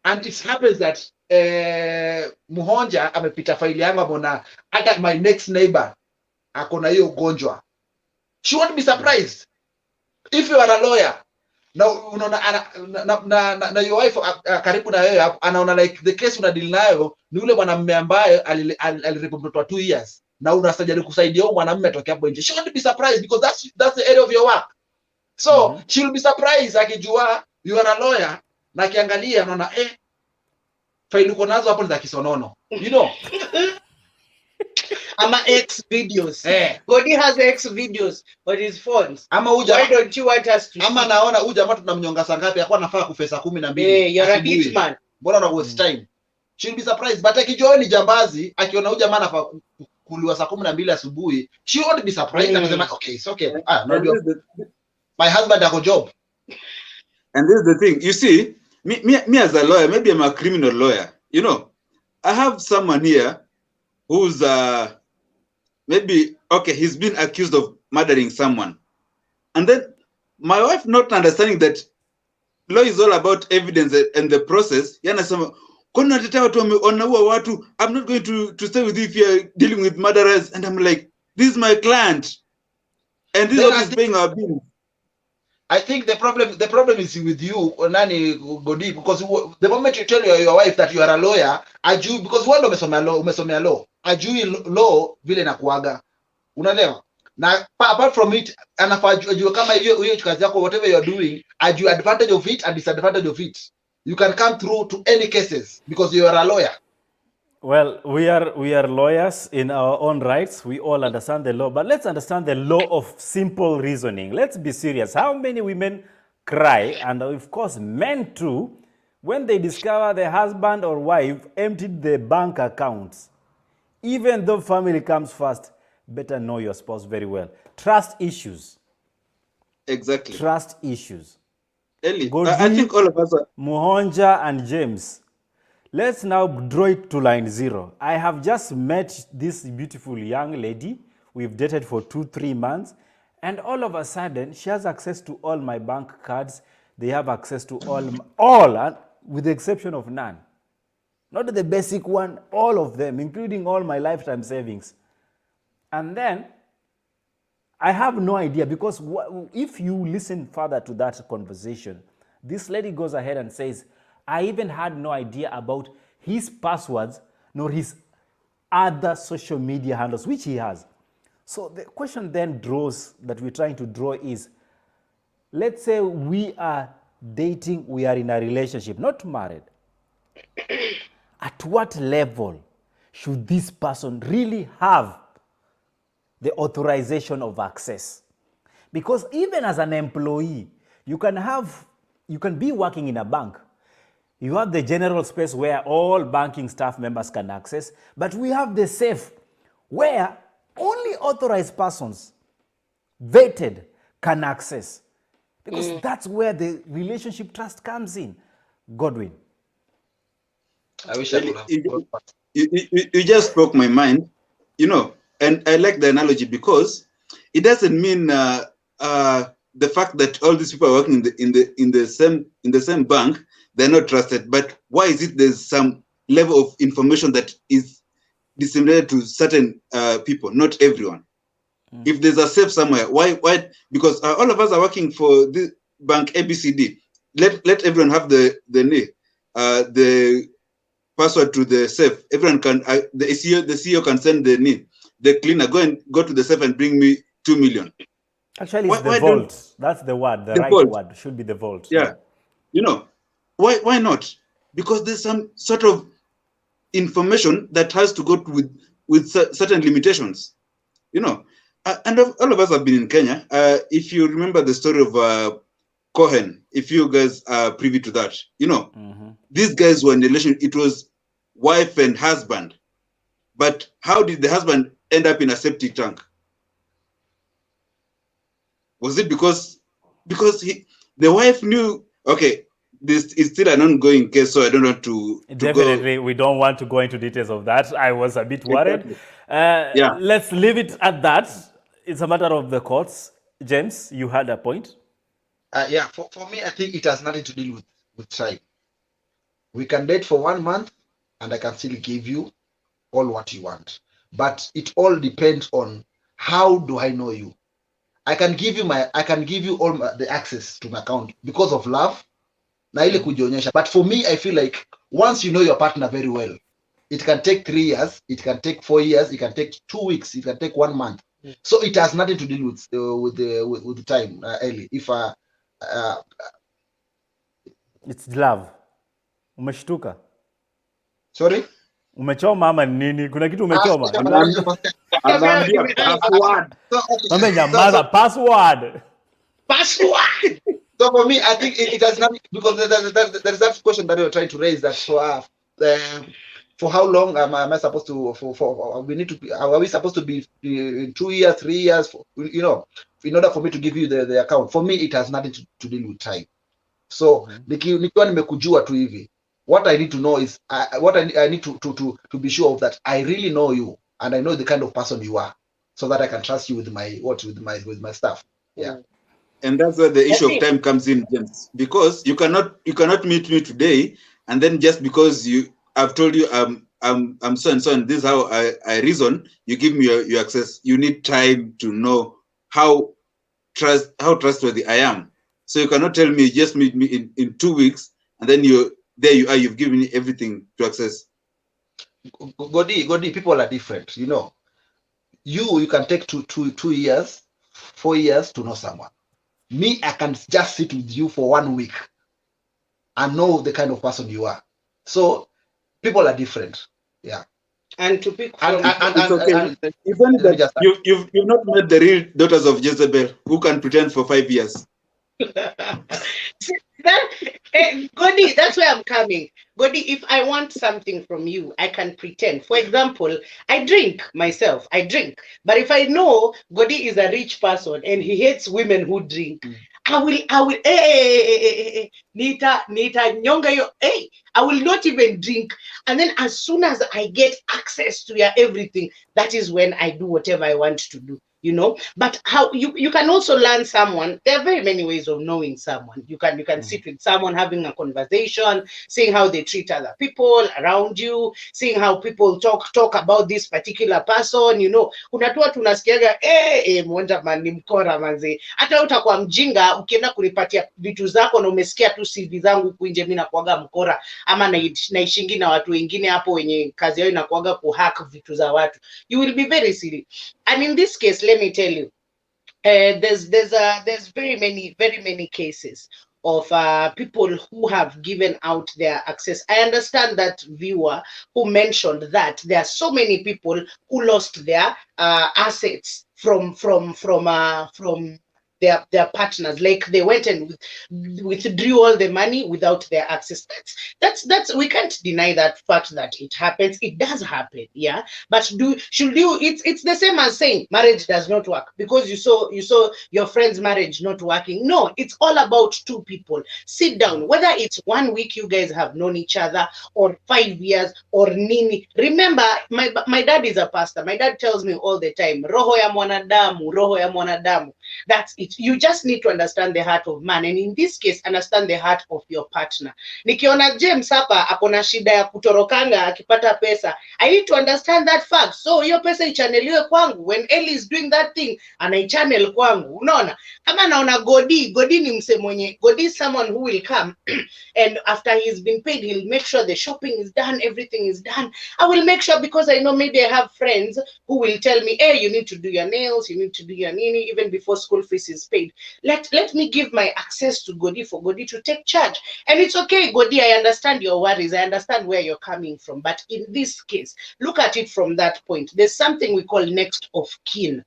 and it happens that Muhonja amepita faili yangu amona hata my next neighbor akona hiyo ugonjwa, she won't be surprised. If you are a lawyer, na unaona na your wife karibu na wewe anaona like the case una deal nayo ni yule mwanamume ambaye alireport mtoto wa 2 years na unasajili kusaidia huyo mwanamume atoke hapo nje, she won't be surprised because that's the area of your work. So she'll be surprised akijua you are a lawyer na akiangalia anaona faili uko nazo hapo za kisonono, you know. Ama X videos. Godi has X videos on his phones. Ama uja, why don't you want us to ama see? naona huyu jamaa tunamnyonga saa ngapi, alikuwa anafaa kufesa 12. You're a hitman. Mbona una waste time? She'll be surprised, but akijua ni jambazi, akiona huyu jamaa anafaa kuliwa saa 12 asubuhi, she won't be surprised. Anasema okay, it's okay. My husband has a job. And this is the thing. You see, me as a lawyer, maybe I'm a criminal lawyer. You know, I have someone here who's maybe, okay, he's been accused of murdering someone. And then my wife not understanding that law is all about evidence and the process. I'm not going to stay with you if you're dealing with murderers. And I'm like, this is my client. And this is paying our bills. I think the problem is with you, Nani Godi, because the moment you tell your wife that you are a lawyer, ajui, because wewe umesomea law, ajui law vile nakuaga, unaelewa? Na apart from it, anafajua kama hiyo kazi yako, whatever you are doing, ajui advantage of it and disadvantage of it. You can come through to any cases because you are a lawyer. Well, we are lawyers in our own rights. We all understand the law, but let's understand the law of simple reasoning. Let's be serious. How many women cry, and of course men too, when they discover their husband or wife emptied their bank accounts? Even though family comes first, better know your spouse very well. Trust issues. Exactly. Trust issues. Ellie, I think all of us are... Muhonja and James. Let's now draw it to line 0. I have just met this beautiful young lady. We've dated for 2-3 months. And all of a sudden, she has access to all my bank cards. They have access to all, with the exception of none. Not the basic one, all of them, including all my lifetime savings. And then, I have no idea, because if you listen further to that conversation, this lady goes ahead and says, I even had no idea about his passwords nor his other social media handles, which he has. So the question then that we're trying to draw is, let's say we are dating, we are in a relationship, not married. At what level should this person really have the authorization of access? Because even as an employee, you can be working in a bank. You have the general space where all banking staff members can access, but we have the safe where only authorized persons, vetted, can access. Because that's where the relationship trust comes in. Godwin. I wish I could have. You just spoke my mind, you know, and I like the analogy because it doesn't mean the fact that all these people are working in the same bank, they're not trusted. But why is it there's some level of information that is disseminated to certain people, not everyone? If there's a safe somewhere, why? Because all of us are working for the bank ABCD. Let everyone have the password to the safe. Everyone can. The CEO can send the cleaner go to the safe and bring me 2 million. Actually, it's the vault. That's the word. The right vault. word should be the vault. Yeah. You know, why not? Because there's some sort of information that has to go with certain limitations. You know, and all of us have been in Kenya. If you remember the story of Cohen, if you guys are privy to that, you know, these guys were in a relation. It was wife and husband. But how did the husband end up in a septic tank? Was it because the wife knew, okay, this is still an ongoing case, so I don't want to Definitely, we don't want to go into details of that. I was a bit worried. Yeah. Let's leave it at that. It's a matter of the courts. James, you had a point. Yeah, for me, I think it has nothing to do with time. We can date for 1 month, and I can still give you all what you want. But it all depends on how do I know you. I can give you the access to my account because of love na ile kujionyesha. But for me, I feel like once you know your partner very well, it can take 3 years, it can take 4 years, it can take 2 weeks, it can take 1 month. So it has nothing to do with the time, Ellie. If It's love. Umeshtuka? sorry, Umechoma ama ni nini? Kuna kitu umechoma? Anaambia password. Mama nyamaza, password. Password. So for me, I think it has nothing, because there's that question that you're trying to raise, that for how long am I supposed to, for we need to be, are we supposed to be in 2 years, 3 years, in order for me to give you the account? For me, it has nothing to do with time. So nikiwa nimekujua tu hivi, what I need to know is what I need to be sure of that I really know you, and I know the kind of person you are, so that I can trust you with my stuff. Yeah. And that's where the issue of time comes in, James. Because you cannot meet me today, and then just because I've told you I'm so and so, and this is how I reason, you give me your access. You need time to know how trustworthy I am. So you cannot tell me just meet me in 2 weeks, and then you've given me everything to access. Godi, people are different, You can take 2 years, 4 years to know someone. Me, I can just sit with you for 1 week and know the kind of person you are. So people are different. Yeah. And to pick It's okay. You've not met the real daughters of Jezebel who can pretend for 5 years. Godi, that's where I'm coming. Godi, if I want something from you, I can pretend. For example, I drink myself. But if I know Godi is a rich person and he hates women who drink, I will, I will not even drink. And then as soon as I get access to your everything, that is when I do whatever I want to do. But how you can also learn someone. There are very many ways of knowing someone. You can sit with someone, having a conversation, seeing how they treat other people around you, seeing how people talk about this particular person. Kuna tu watu unasikiaga mwenda man ni mkora manze. Hata utakuwa mjinga ukienda kunipatia vitu zako na umesikia tu CV zangu kuinje, mimi nakuaga mkora, ama naishingi na watu wengine hapo wenye kazi yao inakuaga kuhack vitu za watu. You will be very silly. And in this case, let me tell you, there's very many cases of people who have given out their access. I understand that viewer who mentioned that there are so many people who lost their assets from their partners, like they went and withdrew all the money without their access. That's we can't deny that fact that it happens. It does happen, yeah. But it's the same as saying marriage does not work because you saw your friend's marriage not working. No, it's all about two people. Sit down, whether it's 1 week you guys have known each other, or 5 years, or nini. Remember, my dad is a pastor. My dad tells me all the time, roho ya mwanadamu. That's it. You just need to understand the heart of man, and in this case, understand the heart of your partner. Nikiona James hapa akona shida ya kutorokanga akipata pesa, I need to understand that fact. So hiyo pesa ichanneliwe kwangu. When Ellie is doing that thing, anaichannel kwangu. Unaona? Kama naona Godi ni mse mwenye. Godi is someone who will come and after he's been paid, he'll make sure the shopping is done, everything is done. I will make sure, because I know maybe I have friends who will tell me, hey, you need to do your nails, you need to do your nini, even before school fees is paid. Let me give my access to Godi for Godi to take charge. And it's okay, Godi, I understand your worries. I understand where you're coming from. But in this case, look at it from that point. There's something we call next of kin.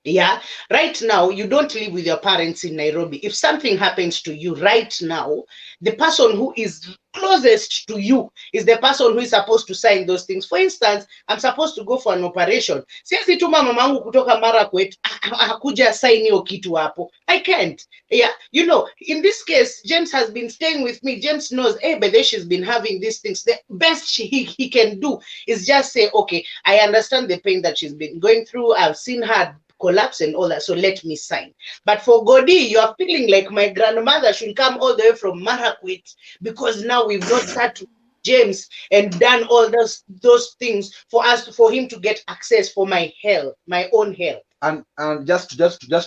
Yeah, right now, you don't live with your parents in Nairobi. If something happens to you right now, the person who is closest to you is the person who is supposed to sign those things. For instance, I'm supposed to go for an operation. Siwezi tuma mamangu kutoka Marakwet hakuja sign hiyo kitu hapo. I can't. Yeah, in this case, James has been staying with me. James knows, hey, but she's been having these things. The best he can do is just say, okay, I understand the pain that she's been going through. I've seen her collapse and all that. So let me sign. But for Godi, you are feeling like my grandmother should come all the way from Marakwet because now we've not sat to James and done all those things for him to get access for my health, my own health. And just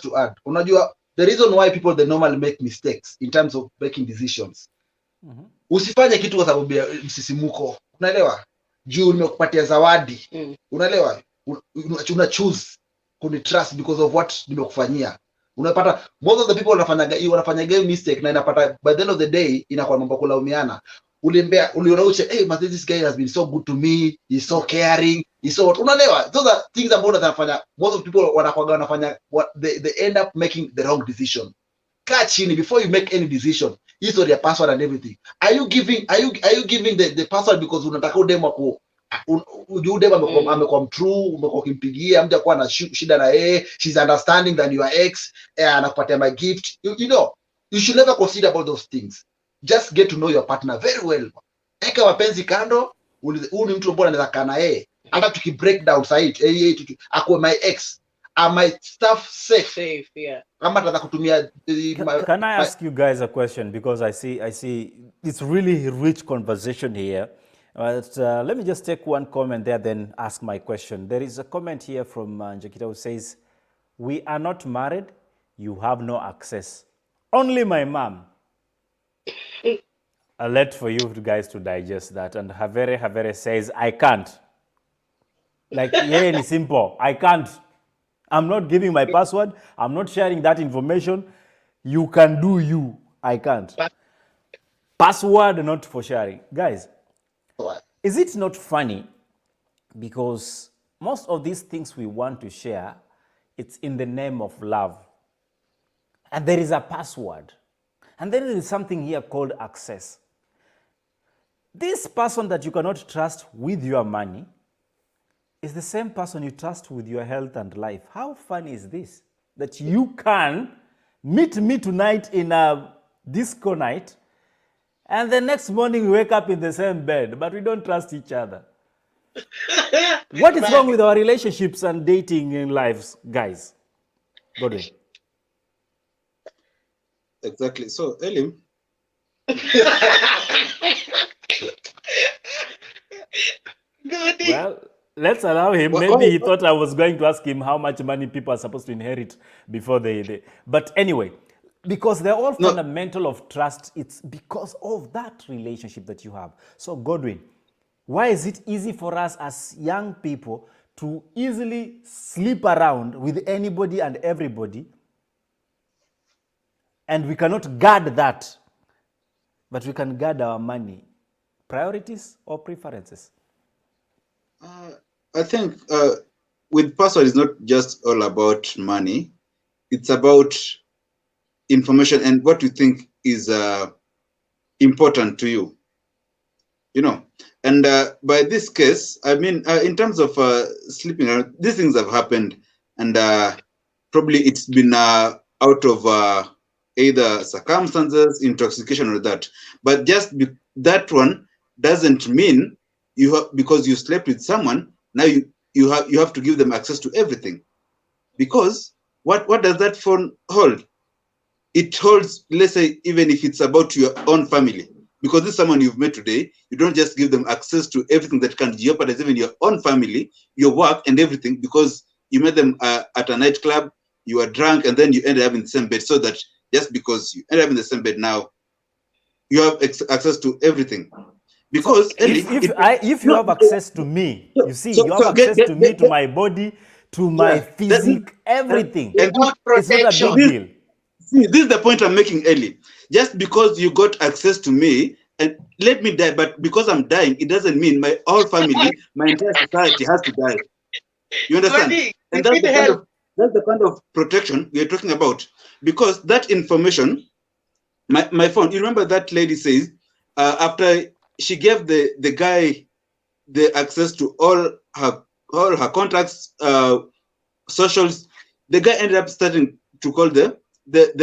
to add, unajua, the reason why people they normally make mistakes in terms of making decisions. Usifanye kitu kwa sababu ya msisimuko. Unaelewa? Juu nimekupatia zawadi. Unaelewa? Una choose kuni trust because of what nimekufanyia. Unapata most of the people wanafanya game mistake na inapata by the end of the day inakuwa mambo kulaumiana. Uliona hey, but this guy has been so good to me, he's so caring, he's so unaelewa. Those are things ambazo wanafanya most of the people wanafanya what they end up making the wrong decision. Kaa chini before you make any decision. History ya password and everything. Are you giving the password because unataka udemo kwa udemo amekuwa true, umekuwa kimpigia mja kuwa na shida na yeye, she's understanding that you are ex, anakupatia my gift. You know, you should never consider about those things. Just get to know your partner very well. Eka mapenzi kando, huyu ni mtu mbona anaweza kana yeye. Hata tuki break down side, akwe my ex. Are my stuff safe? Yeah. Can I ask you guys a question? Because I see it's really rich conversation here. But let me just take one comment there, then ask my question. There is a comment here from Njakita who says, "We are not married. You have no access. Only my mom." I'll let for you guys to digest that. And Havere says, "I can't." Like, yeah, it's simple. I can't. I'm not giving my password. I'm not sharing that information. You can do you. I can't. Password not for sharing. Guys, is it not funny? Because most of these things we want to share, it's in the name of love. And there is a password. And then there is something here called access. This person that you cannot trust with your money is the same person you trust with your health and life. How funny is this? That you can meet me tonight in a disco night, and the next morning we wake up in the same bed, but we don't trust each other. What is wrong with our relationships and dating in lives, guys? Godwin. Exactly. So, Elim. Well, let's allow him. Maybe he thought I was going to ask him how much money people are supposed to inherit before they. But anyway, because they're all fundamental of trust, it's because of that relationship that you have. So, Godwin, why is it easy for us as young people to easily sleep around with anybody and everybody, and we cannot guard that, but we can guard our money? Priorities or preferences? I think with password, it's not just all about money. It's about information and what you think is important to you. You know, and by this case, I mean, in terms of sleeping around, these things have happened, and probably it's been out of either circumstances, intoxication, or that. But just that one doesn't mean you have, because you slept with someone, now you have to give them access to everything. Because what does that phone hold? It holds, let's say, even if it's about your own family. Because this is someone you've met today, you don't just give them access to everything that can jeopardize even your own family, your work, and everything, because you met them at a nightclub, you are drunk, and then you end up in the same bed. So that just because you end up in the same bed now, you have access to everything. Because if you have access to me, you see, you have access to me, to my body, to my physique, everything. And it's not a big deal. See, this is the point I'm making, Ellie. Just because you got access to me, and let me die, but because I'm dying, it doesn't mean my whole family, my entire society has to die. You understand? And that's the kind of protection we're talking about. Because that information, my phone, you remember that lady says, after she gave the guy the access to all her contacts, socials, the guy ended up starting to call the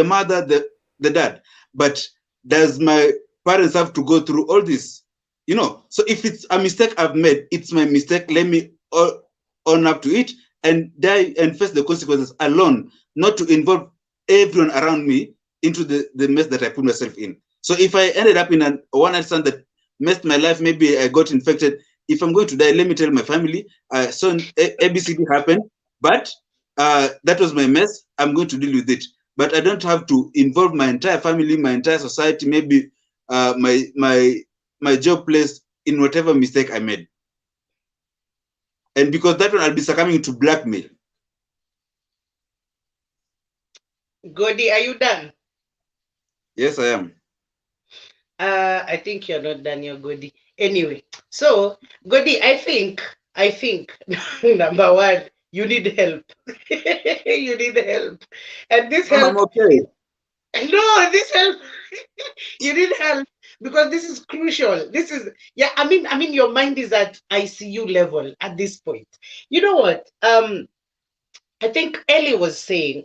mother, the dad. But does my parents have to go through all this? You know, so if it's a mistake I've made, it's my mistake. Let me own up to it and die and face the consequences alone, not to involve everyone around me into the mess that I put myself in. So if I ended up in a one-night stand that messed my life, maybe I got infected. If I'm going to die, let me tell my family, so ABCD happened, but that was my mess. I'm going to deal with it. But I don't have to involve my entire family, my entire society, maybe my job place in whatever mistake I made. And because that one, I'll be succumbing to blackmail. Godi, are you done? Yes, I am. I think you're not done, you're Godi. Anyway, so Godi, I think number one, you need help. You need help. And this help, I'm okay. no, this help, you need help because this is crucial. This is, yeah, I mean, your mind is at ICU level at this point. You know what? I think Ellie was saying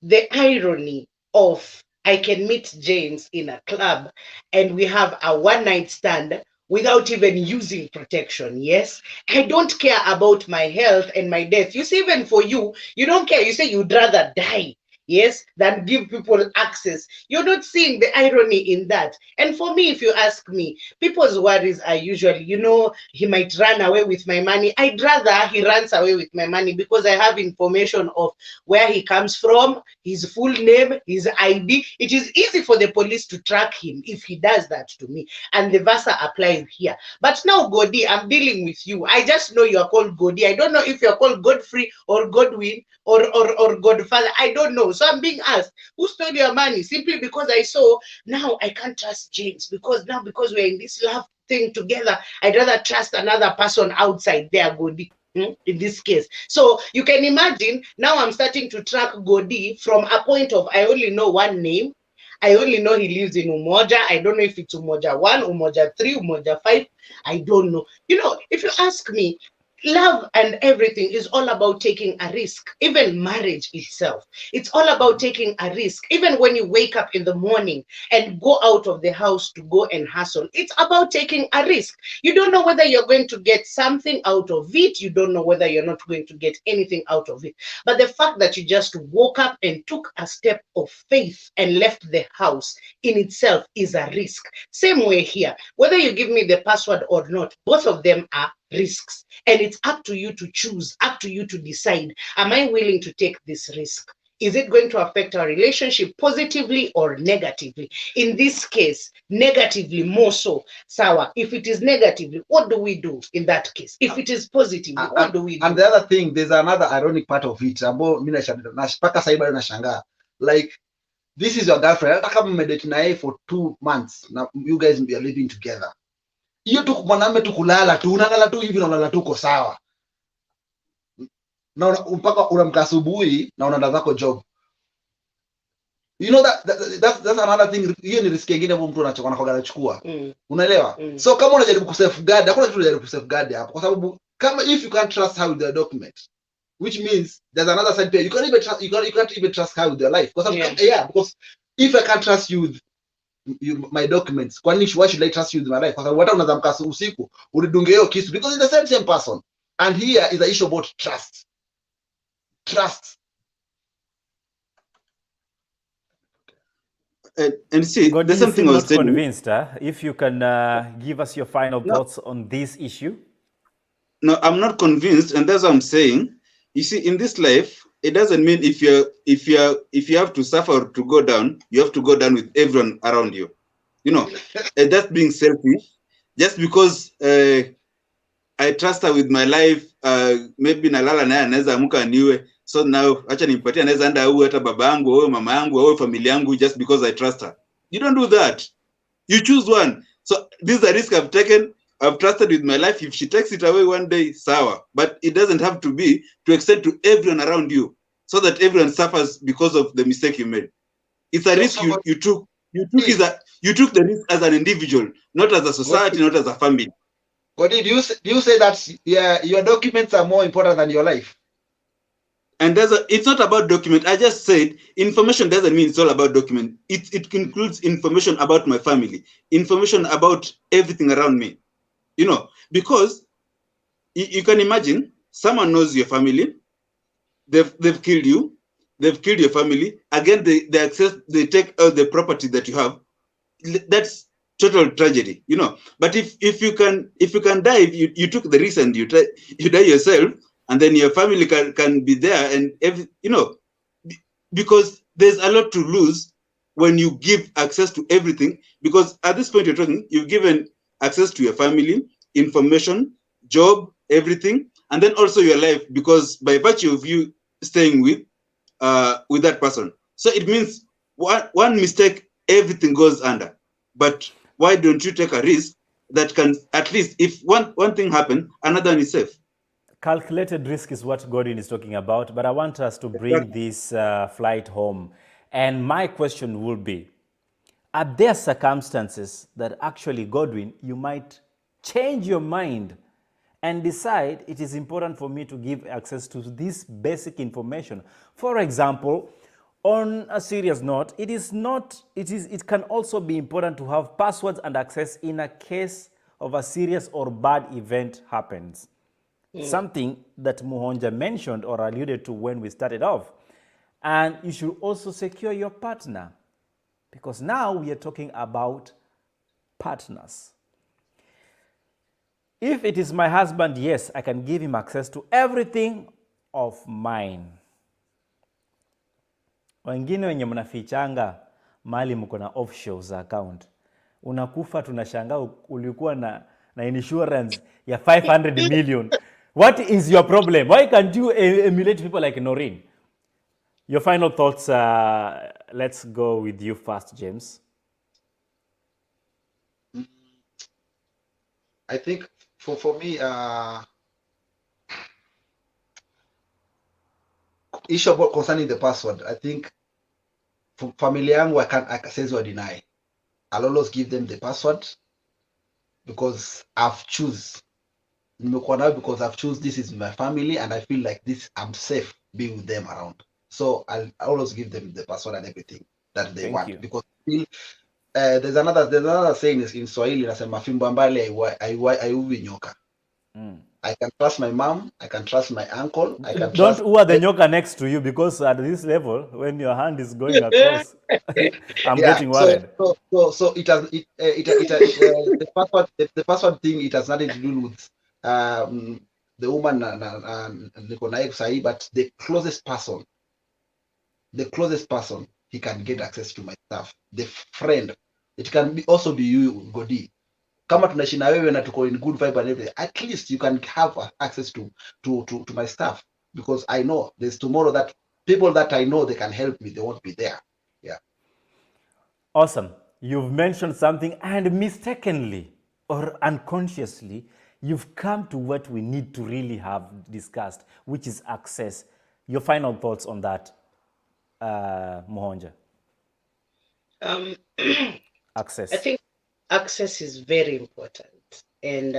the irony of I can meet James in a club and we have a one night stand without even using protection. Yes, I don't care about my health and my death. You see, even for you, you don't care. You say you'd rather die, yes, than give people access. You're not seeing the irony in that. And for me, if you ask me, people's worries are usually, he might run away with my money. I'd rather he runs away with my money because I have information of where he comes from, his full name, his ID. It is easy for the police to track him if he does that to me. And the versa applies here. But now, Godi, I'm dealing with you. I just know you're called Godi. I don't know if you're called Godfrey or Godwin or Godfather. I don't know. So I'm being asked, who stole your money? Simply because I saw, now I can't trust James because we're in this love thing together, I'd rather trust another person outside there, Godi. In this case. So you can imagine now I'm starting to track Godi from a point of I only know one name. I only know he lives in Umoja. I don't know if it's Umoja 1, Umoja 3, Umoja 5. I don't know. If you ask me, love and everything is all about taking a risk. Even marriage itself, it's all about taking a risk. Even when you wake up in the morning and go out of the house to go and hustle, it's about taking a risk. You don't know whether you're going to get something out of it. You don't know whether you're not going to get anything out of it. But the fact that you just woke up and took a step of faith and left the house in itself is a risk. Same way here, whether you give me the password or not, both of them are risks, and it's up to you to choose, up to you to decide, am I willing to take this risk? Is it going to affect our relationship positively or negatively? In this case, negatively more so. Sawa, if it is negatively, what do we do in that case? If it is positively, what do we do? And the other thing, there's another ironic part of it. Like, this is your girlfriend. Hata kama mmedate na yeye for 2 months, now you guys are living together. Hiyo tu mwanamume tu kulala tu, unalala tu hivi na unalala tu uko sawa. Na mpaka unamka asubuhi na unaenda zako job. You know that's another thing. Hiyo ni risk nyingine ambayo mtu anachukua. Unaelewa? So kama unajaribu kusafeguard, hakuna kitu unajaribu kusafeguard hapo kwa sababu kama if you can't trust her with the document, which means there's another side there. You can't even trust her with your life. Because if I can't trust you with my documents, why should I trust you with my life? Because what unaweza mka usiku ulidunge hiyo kisu because it's the same person. And here is the issue about trust. And see, God, there's something I was not convinced. If you can give us your final thoughts on this issue. No, I'm not convinced, and that's what I'm saying. You see, in this life, it doesn't mean if you have to suffer or to go down, you have to go down with everyone around you. That's being selfish. Just because I trust her with my life, maybe nalala naye anaweza amuka niwe. So now, acha nimpatie anaweza enda au hata baba yangu au mama yangu au familia yangu just because I trust her. You don't do that. You choose one. So this is a risk I've taken. I've trusted with my life. If she takes it away one day, sawa. But it doesn't have to be to extend to everyone around you so that everyone suffers because of the mistake you made. It's a risk you took. You took the risk as an individual, not as a society, not as a family. But do you say that your documents are more important than your life? And it's not about document. I just said information doesn't mean it's all about document. It includes information about my family, information about everything around me. Because you can imagine someone knows your family, they've killed you, they've killed your family. Again, they take all the property that you have. That's total tragedy, you know. But if you can die, if you took the risk and you die yourself, and then your family can be there, and because there's a lot to lose when you give access to everything. Because at this point you've given access to your family, information, job, everything, and then also your life, because by virtue of you staying with that person. So it means one mistake, everything goes under. But why don't you take a risk that can, at least if one thing happens, another one is safe? Calculated risk is what Godwin is talking about, but I want us to bring this flight home. And my question will be, are there circumstances that actually, Godwin, you might change your mind and decide it is important for me to give access to this basic information? For example, on a serious note, it can also be important to have passwords and access in a case of a serious or bad event happens. Something that Muhonja mentioned or alluded to when we started off. And you should also secure your partner, because now we are talking about partners. If it is my husband, yes, I can give him access to everything of mine. Wengine wenye mnafichanga mali mko na offshore account, unakufa tunashangaa ulikuwa na insurance ya 500 million. What is your problem? Why can't you emulate people like Noreen? Your final thoughts. Let's go with you first, James. I think for me, issue about concerning the password, I think for family yangu, I can say or deny. I'll always give them the password because I've choose. Because I've choose this is my family and I feel like this I'm safe being with them around. So I'll always give them the password and everything that they want. Because there's another saying in Swahili nasema fimbo mbali haiui nyoka. I can trust my mom, I can trust my uncle, I can Don't trust the nyoka next to you, because at this level, when your hand is going across, I'm getting worried. So the password thing, it has nothing to do with the woman niko naye sahi, but the closest person he can get access to my stuff. The friend, it can also be you, Godi. Kama tunaishi na wewe na tuko in good vibe and everything, at least you can have access to my stuff, because I know there's tomorrow that people that I know they can help me, they won't be there. Yeah. Awesome. You've mentioned something, and mistakenly or unconsciously, you've come to what we need to really have discussed, which is access. Your final thoughts on that, Mohonja? Access. I think access is very important, and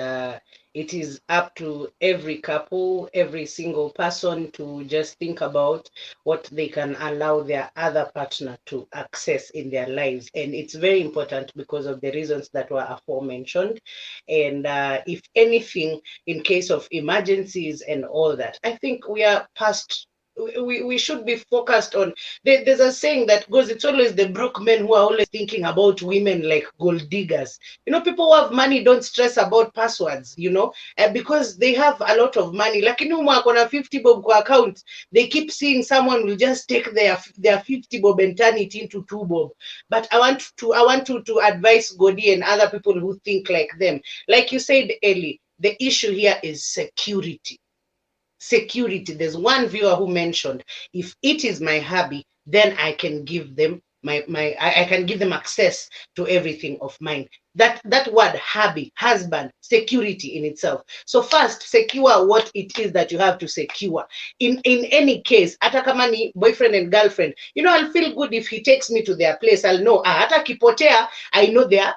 it is up to every couple, every single person to just think about what they can allow their other partner to access in their lives. And it's very important because of the reasons that were aforementioned. And if anything, in case of emergencies and all that, I think we are past. We should be focused on, there's a saying that goes, it's always the broke men who are always thinking about women like gold diggers. People who have money don't stress about passwords, because they have a lot of money. Lakini akona 50 bob kwa account, they keep seeing someone will just take their 50 bob and turn it into 2 bob. But I want to advise Godi and other people who think like them. Like you said, Ellie, the issue here is security. There's one viewer who mentioned, if it is my hobby, then I can give them I can give them access to everything of mine. That word hobby, husband, security in itself. So first, secure what it is that you have to secure. In any case, hata kama ni boyfriend and girlfriend, I'll feel good if he takes me to their place. I'll know, hata kipotea, I know their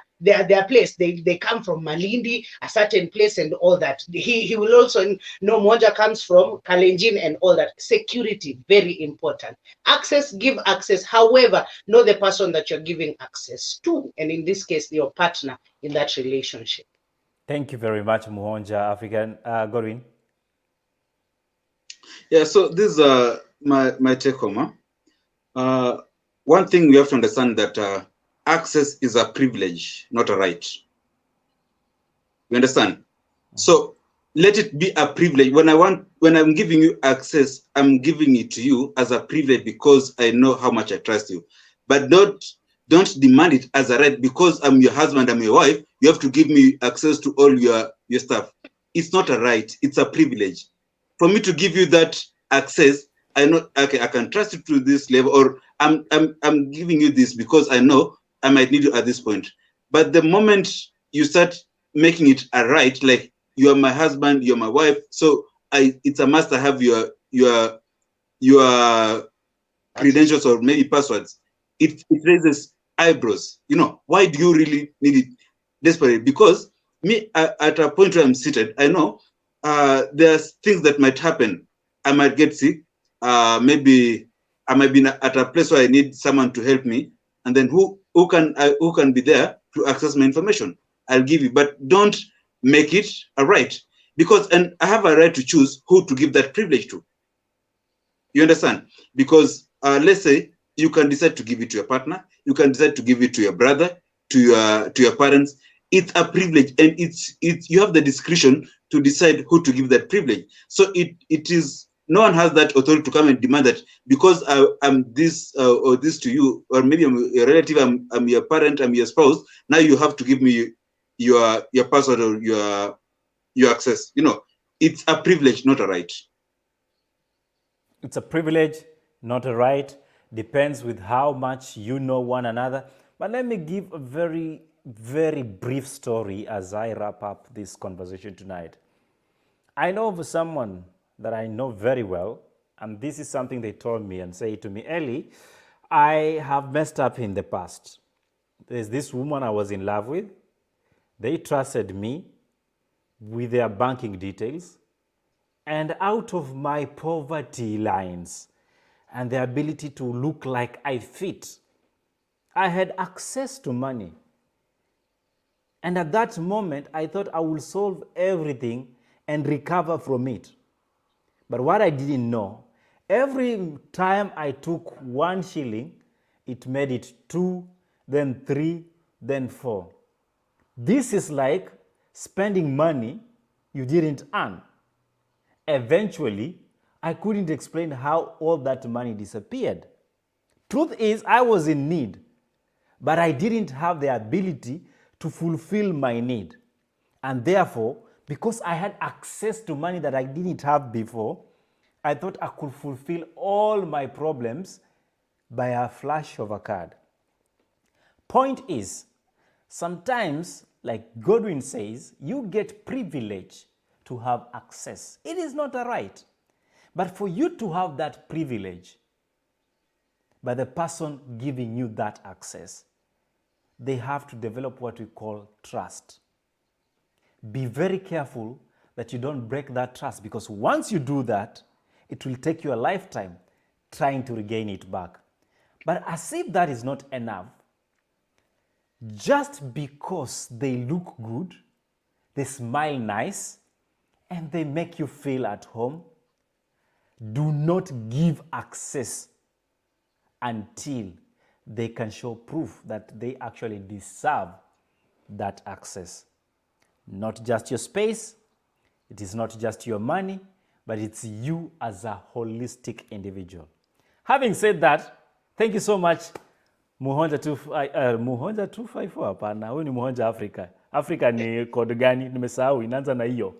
place. They come from Malindi, a certain place, and all that. He will also know Moja comes from Kalenjin and all that. Security, very important. Access, give access. However, know the person that you're giving access to, and in this case, your partner in that relationship. Thank you very much, Muhonja African. Godwin? Yeah, so this is my take home. One thing we have to understand that access is a privilege, not a right. You understand? So let it be a privilege. When I'm giving you access, I'm giving it to you as a privilege because I know how much I trust you. But don't demand it as a right because I'm your husband, I'm your wife. You have to give me access to all your stuff. It's not a right. It's a privilege. For me to give you that access, I know okay, I can trust you to this level, or I'm giving you this because I know I might need you at this point. But the moment you start making it a right, like you are my husband, you're my wife, so it's a must to have your credentials or maybe passwords. It raises eyebrows. You know, why do you really need it desperately? Because me at a point where I'm seated, I know there's things that might happen. I might get sick. Maybe I might be at a place where I need someone to help me, and then who can be there to access my information? I'll give you, but don't make it a right, because and I have a right to choose who to give that privilege to. You understand? Because let's say you can decide to give it to your partner, you can decide to give it to your brother, to your parents. It's a privilege, and it's you have the discretion to decide who to give that privilege. So it is, no one has that authority to come and demand that because I'm this or this to you, or maybe I'm your relative, I'm your parent, I'm your spouse. Now you have to give me your password or your access. You know, it's a privilege, not a right. It's a privilege, not a right. Depends with how much you know one another. But let me give a very, very brief story as I wrap up this conversation tonight. I know of someone that I know very well, and this is something they told me and say to me, Ellie, I have messed up in the past. There's this woman I was in love with. They trusted me with their banking details, and out of my poverty lines and the ability to look like I fit, I had access to money. And at that moment, I thought I would solve everything and recover from it. But what I didn't know, every time I took 1 shilling, it made it 2, then 3, then 4. This is like spending money you didn't earn. Eventually, I couldn't explain how all that money disappeared. Truth is, I was in need, but I didn't have the ability to fulfill my need. And therefore, because I had access to money that I didn't have before, I thought I could fulfill all my problems by a flash of a card. Point is, sometimes, like Godwin says, you get privilege to have access. It is not a right. But for you to have that privilege, by the person giving you that access, they have to develop what we call trust. Be very careful that you don't break that trust, because once you do that, it will take you a lifetime trying to regain it back. But as if that is not enough, just because they look good, they smile nice, and they make you feel at home, do not give access until they can show proof that they actually deserve that access. Not just your space, it is not just your money, but it's you as a holistic individual. Having said that, thank you so much Muhonja 254. Hapana, huyu ni Muhonja Africa. Africa ni code gani? Nimesahau, inaanza na hiyo.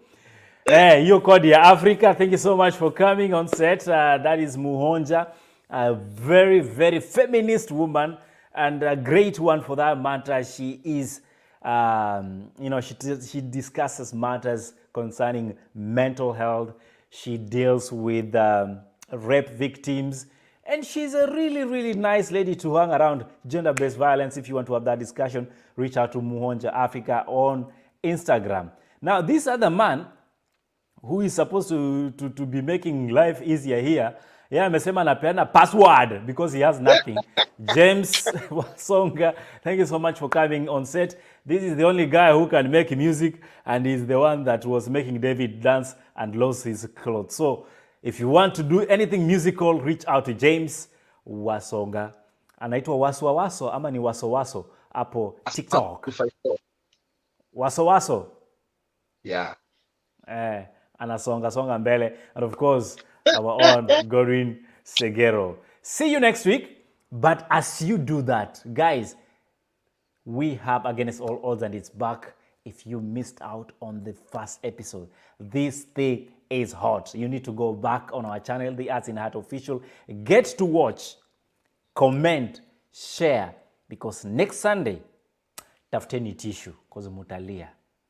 Hiyo code ya Africa. Thank you so much for coming on set. That is Muhonja, a very, very feminist woman, and a great one for that matter. She is, she discusses matters concerning mental health. She deals with rape victims. And she's a really, really nice lady to hang around. Gender-based violence, if you want to have that discussion, reach out to Muhonja Africa on Instagram. Now, this other man who is supposed to be making life easier here, amesema anapeana password because he has nothing. James Wasonga, thank you so much for coming on set. This is the only guy who can make music, and he's the one that was making David dance and lost his clothes. So, If you want to do anything musical, reach out to James Wasonga. Anaitwa Waso ama ni Waso hapo TikTok. 254. Waso. Yeah. Anasonga mbele. And of course, our own Gorin Segero. See you next week. But as you do that, guys, we have Against All Odds, and it's back. If you missed out on the first episode, this thing is hot. You need to go back on our channel, The Arts in Heart Official. Get to watch, comment, share, because next Sunday, tafuteni tissue, because mutalia,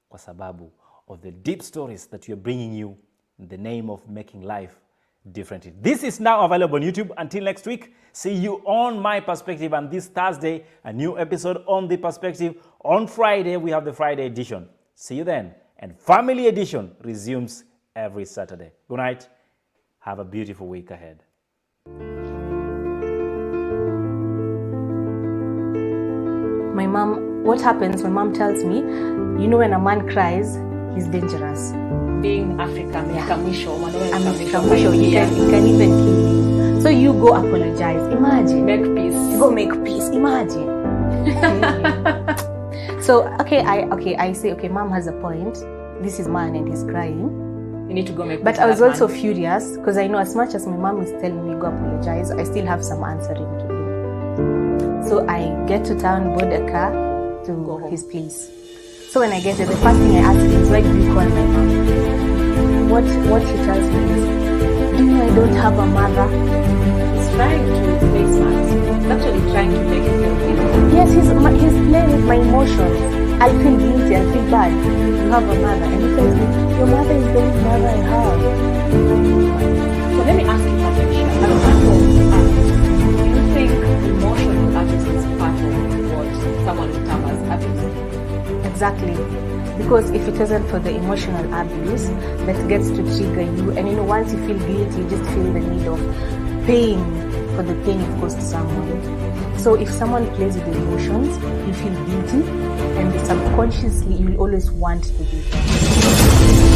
kwa sababu of the deep stories that we're bringing you in the name of making life differently. This is now available on YouTube. Until next week, see you on My Perspective, and this Thursday, a new episode on The Perspective. On Friday, we have the Friday edition. See you then. And Family Edition resumes every Saturday. Good night. Have a beautiful week ahead. My mom, what happens, my mom tells me, you know, when a man cries, he's dangerous. Being African, Yeah. mwisho, You can even kill you. So you go apologize. Imagine. make peace. Go make peace. Imagine. So, I say, okay, mom has a point. This is man and he's crying. You need to go make peace. But I was with that also man. furious because I know as much as my mom is telling me go apologize, I still have some answering to do. So I get to town, board a car to Go home. his place. So when I get there, the first thing I ask him is, why do you call my mom? What he tells me is, do you know I don't have a mother? He's trying to play smart. He's actually trying to make you feel guilty. Yes, he's playing with my emotions. I feel guilty, I feel bad. You have a mother. And he tells me, your mother is the only mother I have. So let me ask you, Patricia, as a part of art, do you think emotional artist is part of what someone would term as artist? Exactly. Because if it wasn't for the emotional abuse that gets to trigger you, and you know, once you feel guilty, you just feel the need of paying for the pain you've caused someone. So if someone plays with the emotions, you feel guilty, and subconsciously you'll always want to do that.